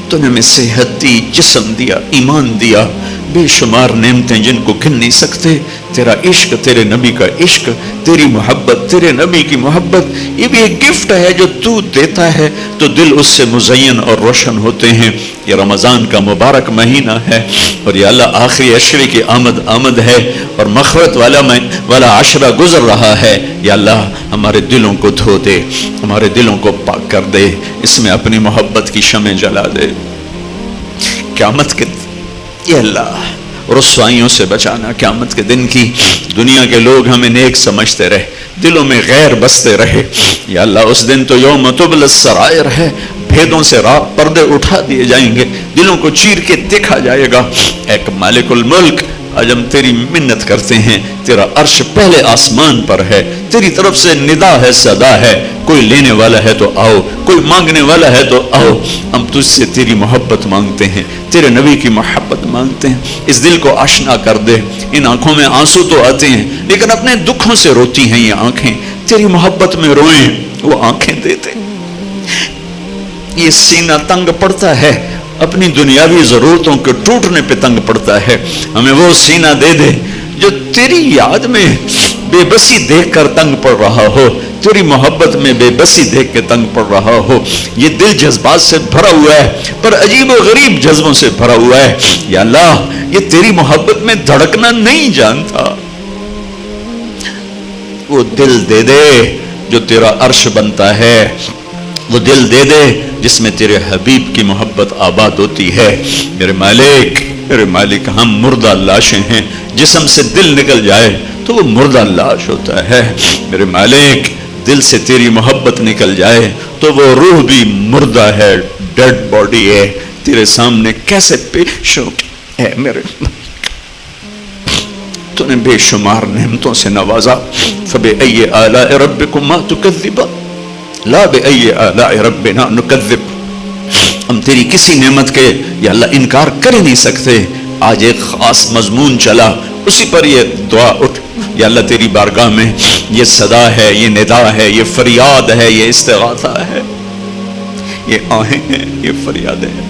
تو نے ہمیں صحت دی، جسم دیا، ایمان دیا، بے شمار نعمتیں جن کو گن نہیں سکتے. تیرا عشق، تیرے نبی کا عشق، تیری محبت، تیرے نبی کی محبت، یہ بھی ایک گفٹ ہے جو تو دیتا ہے تو دل اس سے مزین اور روشن ہوتے ہیں. یہ رمضان کا مبارک مہینہ ہے، اور یا اللہ آخری عشرے کی آمد ہے، اور مغفرت والا عشرہ گزر رہا ہے. یا اللہ ہمارے دلوں کو دھو دے، ہمارے دلوں کو پاک کر دے، اس میں اپنی محبت کی شمع جلا دے. قیامت کے یہ اللہ رسوائیوں سے بچانا، قیامت کے دن کی دنیا کے لوگ ہمیں نیک سمجھتے رہے، دلوں میں غیر بستے رہے. یا اللہ اس دن تو یوم تبل السرائر ہے، بھیدوں سے پردے اٹھا دیے جائیں گے، دلوں کو چیر کے دیکھا جائے گا. ایک مالک الملک، آج ہم تیری منت کرتے ہیں، تیرا عرش پہلے آسمان پر ہے، تیری طرف سے ندا ہے، صدا ہے، کوئی لینے والا ہے تو آؤ، کوئی مانگنے والا ہے تو آؤ. ہم تجھ سے تیری محبت مانگتے ہیں، تیرے نبی کی محبت مانگتے ہیں. اس دل کو آشنا کر دے. ان آنکھوں میں آنسو تو آتے ہیں لیکن اپنے دکھوں سے روتی ہیں یہ آنکھیں، تیری محبت میں روئیں وہ آنکھیں دیتے. یہ سینہ تنگ پڑتا ہے، اپنی دنیاوی ضرورتوں کے ٹوٹنے پہ تنگ پڑتا ہے. ہمیں وہ سینہ دے دے جو تیری یاد میں بے بسی دیکھ کر تنگ پڑ رہا ہو، تیری محبت میں بے بسی دیکھ کے تنگ پڑ رہا ہو، یہ دل جذبات سے بھرا ہوا ہے پر عجیب و غریب جذبوں سے بھرا ہوا ہے، یا اللہ یہ تیری محبت میں دھڑکنا نہیں جانتا، وہ دل دے دے جو تیرا عرش بنتا ہے، وہ دل دے دے جس میں تیرے حبیب کی محبت آباد ہوتی ہے۔ میرے مالک ہم مردہ لاشیں ہیں، جسم سے دل نکل جائے تو وہ مردہ لاش ہوتا ہے، میرے مالک دل سے تیری محبت نکل جائے تو وہ روح بھی مردہ ہے، ڈیڈ باڈی ہے، تیرے سامنے کیسے پیش ہو اے میرے مالک، تو نے بے شمار نعمتوں سے نوازا، فبأي آلاء ربكما تكذبان لا بأي آلاء ربنا نكذب، ہم تیری کسی نعمت کے یا اللہ انکار کر ہی نہیں سکتے۔ آج ایک خاص مضمون چلا، اسی پر یہ دعا اٹھ، یا اللہ تیری بارگاہ میں یہ صدا ہے، یہ ندا ہے، یہ فریاد ہے، یہ استغاثہ ہے، یہ آہیں ہیں، یہ فریاد ہے۔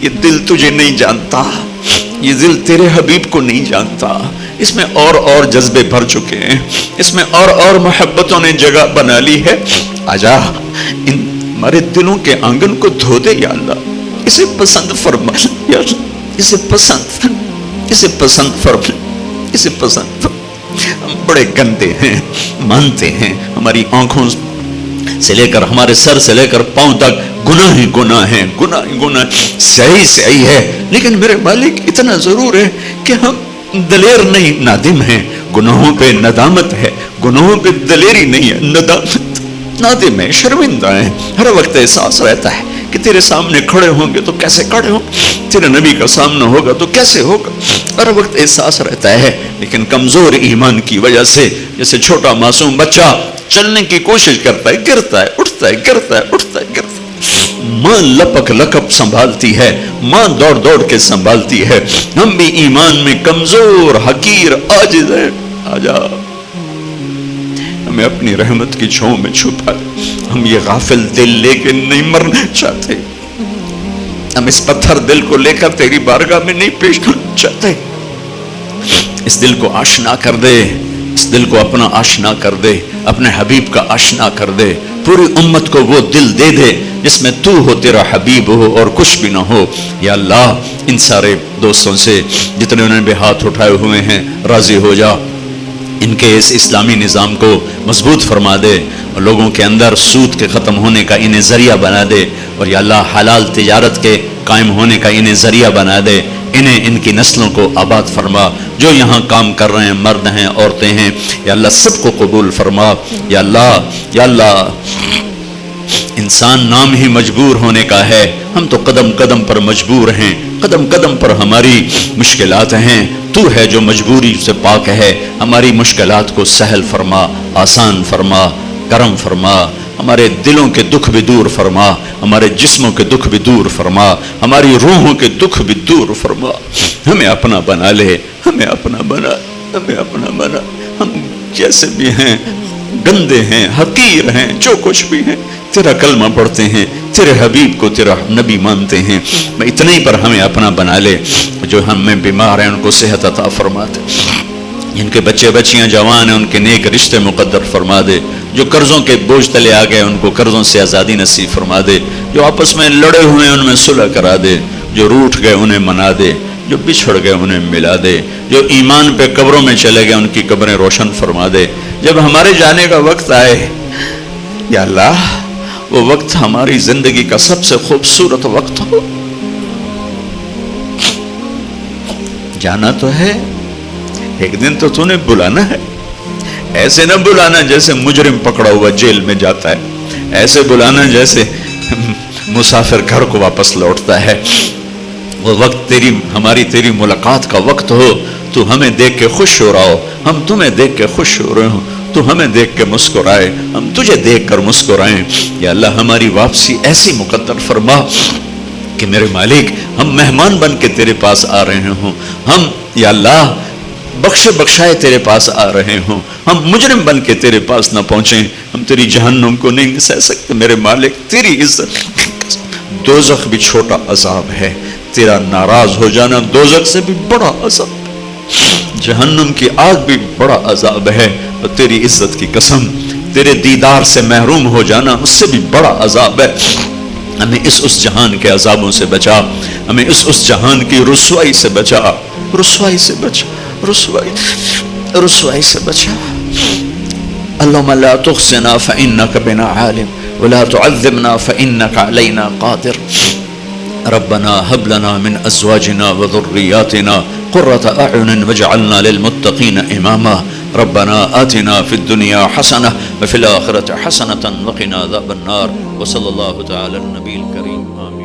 یہ دل تجھے نہیں جانتا، یہ دل تیرے حبیب کو نہیں جانتا، اس میں اور جذبے بھر چکے ہیں، اس میں اور محبتوں نے جگہ بنا لی ہے۔ آجا ان ہمارے دلوں کے آنگن کو دھو دے یا اللہ، اسے پسند فرما یا اللہ، اسے پسند فرما، اسے پسند فرما۔ ہم بڑے گندے ہیں، مانتے ہیں، ہماری آنکھوں سے لے کر ہمارے سر سے لے کر پاؤں تک گناہ ہی گناہ ہیں، گناہ ہی گناہ، صحیح ہے، لیکن میرے مالک اتنا ضرور ہے کہ ہم دلیر نہیں، نادم ہیں، گناہوں پہ ندامت ہے، گناہوں پہ دلیری نہیں ہے، ندامت، نادم ہے، شرمندہ ہیں، ہر وقت احساس رہتا ہے کہ تیرے سامنے کھڑے ہوں گے تو کیسے کھڑے ہوں، تیرے نبی کا سامنا ہوگا تو کیسے ہوگا، ہر وقت احساس رہتا ہے، لیکن کمزور ایمان کی وجہ سے جیسے چھوٹا معصوم بچہ چلنے کی کوشش کرتا ہے، گرتا ہے، اٹھتا ہے، گرتا ہے، اٹھتا ہے، گرتا ہے، ماں لپک لکپ سنبھالتی ہے، ماں دوڑ دوڑ کے سنبھالتی ہے، ہم بھی ایمان میں کمزور، حقیر، عاجز ہیں۔ آجا ہمیں اپنی رحمت کی چھاؤں میں چھپا دے، ہم یہ غافل دل لے کے نہیں مرنا چاہتے، ہم اس پتھر دل کو لے کر تیری بارگاہ میں نہیں پیش کرنا چاہتے، اس دل کو آشنا کر دے، اس دل کو اپنا آشنا کر دے، اپنے حبیب کا آشنا کر دے، پوری امت کو وہ دل دے دے جس میں تو ہو، تیرا حبیب ہو اور کچھ بھی نہ ہو۔ یا اللہ ان سارے دوستوں سے جتنے انہوں نے ہاتھ اٹھائے ہوئے ہیں راضی ہو جا، ان کے اس اسلامی نظام کو مضبوط فرما دے اور لوگوں کے اندر سود کے ختم ہونے کا انہیں ذریعہ بنا دے، اور یا اللہ حلال تجارت کے قائم ہونے کا انہیں ذریعہ بنا دے، انہیں ان کی نسلوں کو آباد فرما، جو یہاں کام کر رہے ہیں مرد ہیں عورتیں ہیں، یا اللہ سب کو قبول فرما۔ یا اللہ انسان نام ہی مجبور ہونے کا ہے، ہم تو قدم قدم پر مجبور ہیں، قدم قدم پر ہماری مشکلات ہیں، تو ہے جو مجبوری سے پاک ہے، ہماری مشکلات کو سہل فرما، آسان فرما، کرم فرما، ہمارے دلوں کے دکھ بھی دور فرما، ہمارے جسموں کے دکھ بھی دور فرما، ہماری روحوں کے دکھ بھی دور فرما، ہمیں اپنا بنا لے، ہمیں اپنا بنا، ہمیں اپنا بنا، ہم جیسے بھی ہیں، گندے ہیں، حقیر ہیں، جو کچھ بھی ہیں، تیرا کلمہ پڑھتے ہیں، تیرے حبیب کو تیرا نبی مانتے ہیں، میں اتنے ہی پر ہمیں اپنا بنا لے، جو ہم میں بیمار ہیں ان کو صحت عطا فرما دے، جن کے بچے بچیاں جوان ہیں ان کے نیک رشتے مقدر فرما دے، جو قرضوں کے بوجھ تلے آ گئے ان کو قرضوں سے آزادی نصیب فرما دے، جو آپس میں لڑے ہوئے ان میں صلح کرا دے، جو روٹھ گئے انہیں منا دے، جو بچھڑ گئے انہیں ملا دے، جو ایمان پہ قبروں میں چلے گئے ان کی قبریں روشن فرما دے۔ جب ہمارے جانے کا وقت آئے یا اللہ وہ وقت ہماری زندگی کا سب سے خوبصورت وقت ہو، جانا تو ہے، ایک دن تو نے بلانا ہے، ایسے نہ بلانا جیسے مجرم پکڑا ہوا جیل میں جاتا ہے، ایسے بلانا جیسے مسافر گھر کو واپس لوٹتا ہے۔ وہ وقت تیری ملاقات کا وقت ہو، تو ہمیں دیکھ کے خوش ہو رہا ہو، ہم تمہیں دیکھ کے خوش ہو رہے ہوں، تو ہمیں دیکھ کے مسکرائے، ہم تجھے دیکھ کر مسکرائیں۔ یا اللہ ہماری واپسی ایسی مقدر فرما کہ میرے مالک ہم مہمان بن کے تیرے پاس آ رہے ہوں، ہم یا اللہ بخشائے تیرے پاس آ رہے ہوں، ہم مجرم بن کے تیرے پاس نہ پہنچیں، ہم تیری جہنم کو نہیں سہ سکتے میرے مالک، تیری عزت۔ دوزخ بھی چھوٹا عذاب ہے، تیرا ناراض ہو جانا دوزخ سے بھی بڑا عذاب، جہنم کی آگ بھی بڑا عذاب ہے، اور تیری عزت کی قسم، تیرے دیدار سے محروم ہو جانا اس سے بھی بڑا عذاب ہے. ہمیں اس جہان کے عذابوں سے بچا, ہمیں اس جہان کی رسوائی سے بچا, رسوائی سے بچا, رسوائی سے بچا. اللهم لا تخزنا فإنك بنا عالم ولا تعذبنا فإنك علينا قادر. ربنا هب لنا من أزواجنا وذرياتنا قرة أعين واجعلنا للمتقين إماما. ربنا آتنا في الدنيا حسنة وفي الآخرة حسنة وقنا عذاب النار. وصلى الله تعالى النبي الكريم. آمين.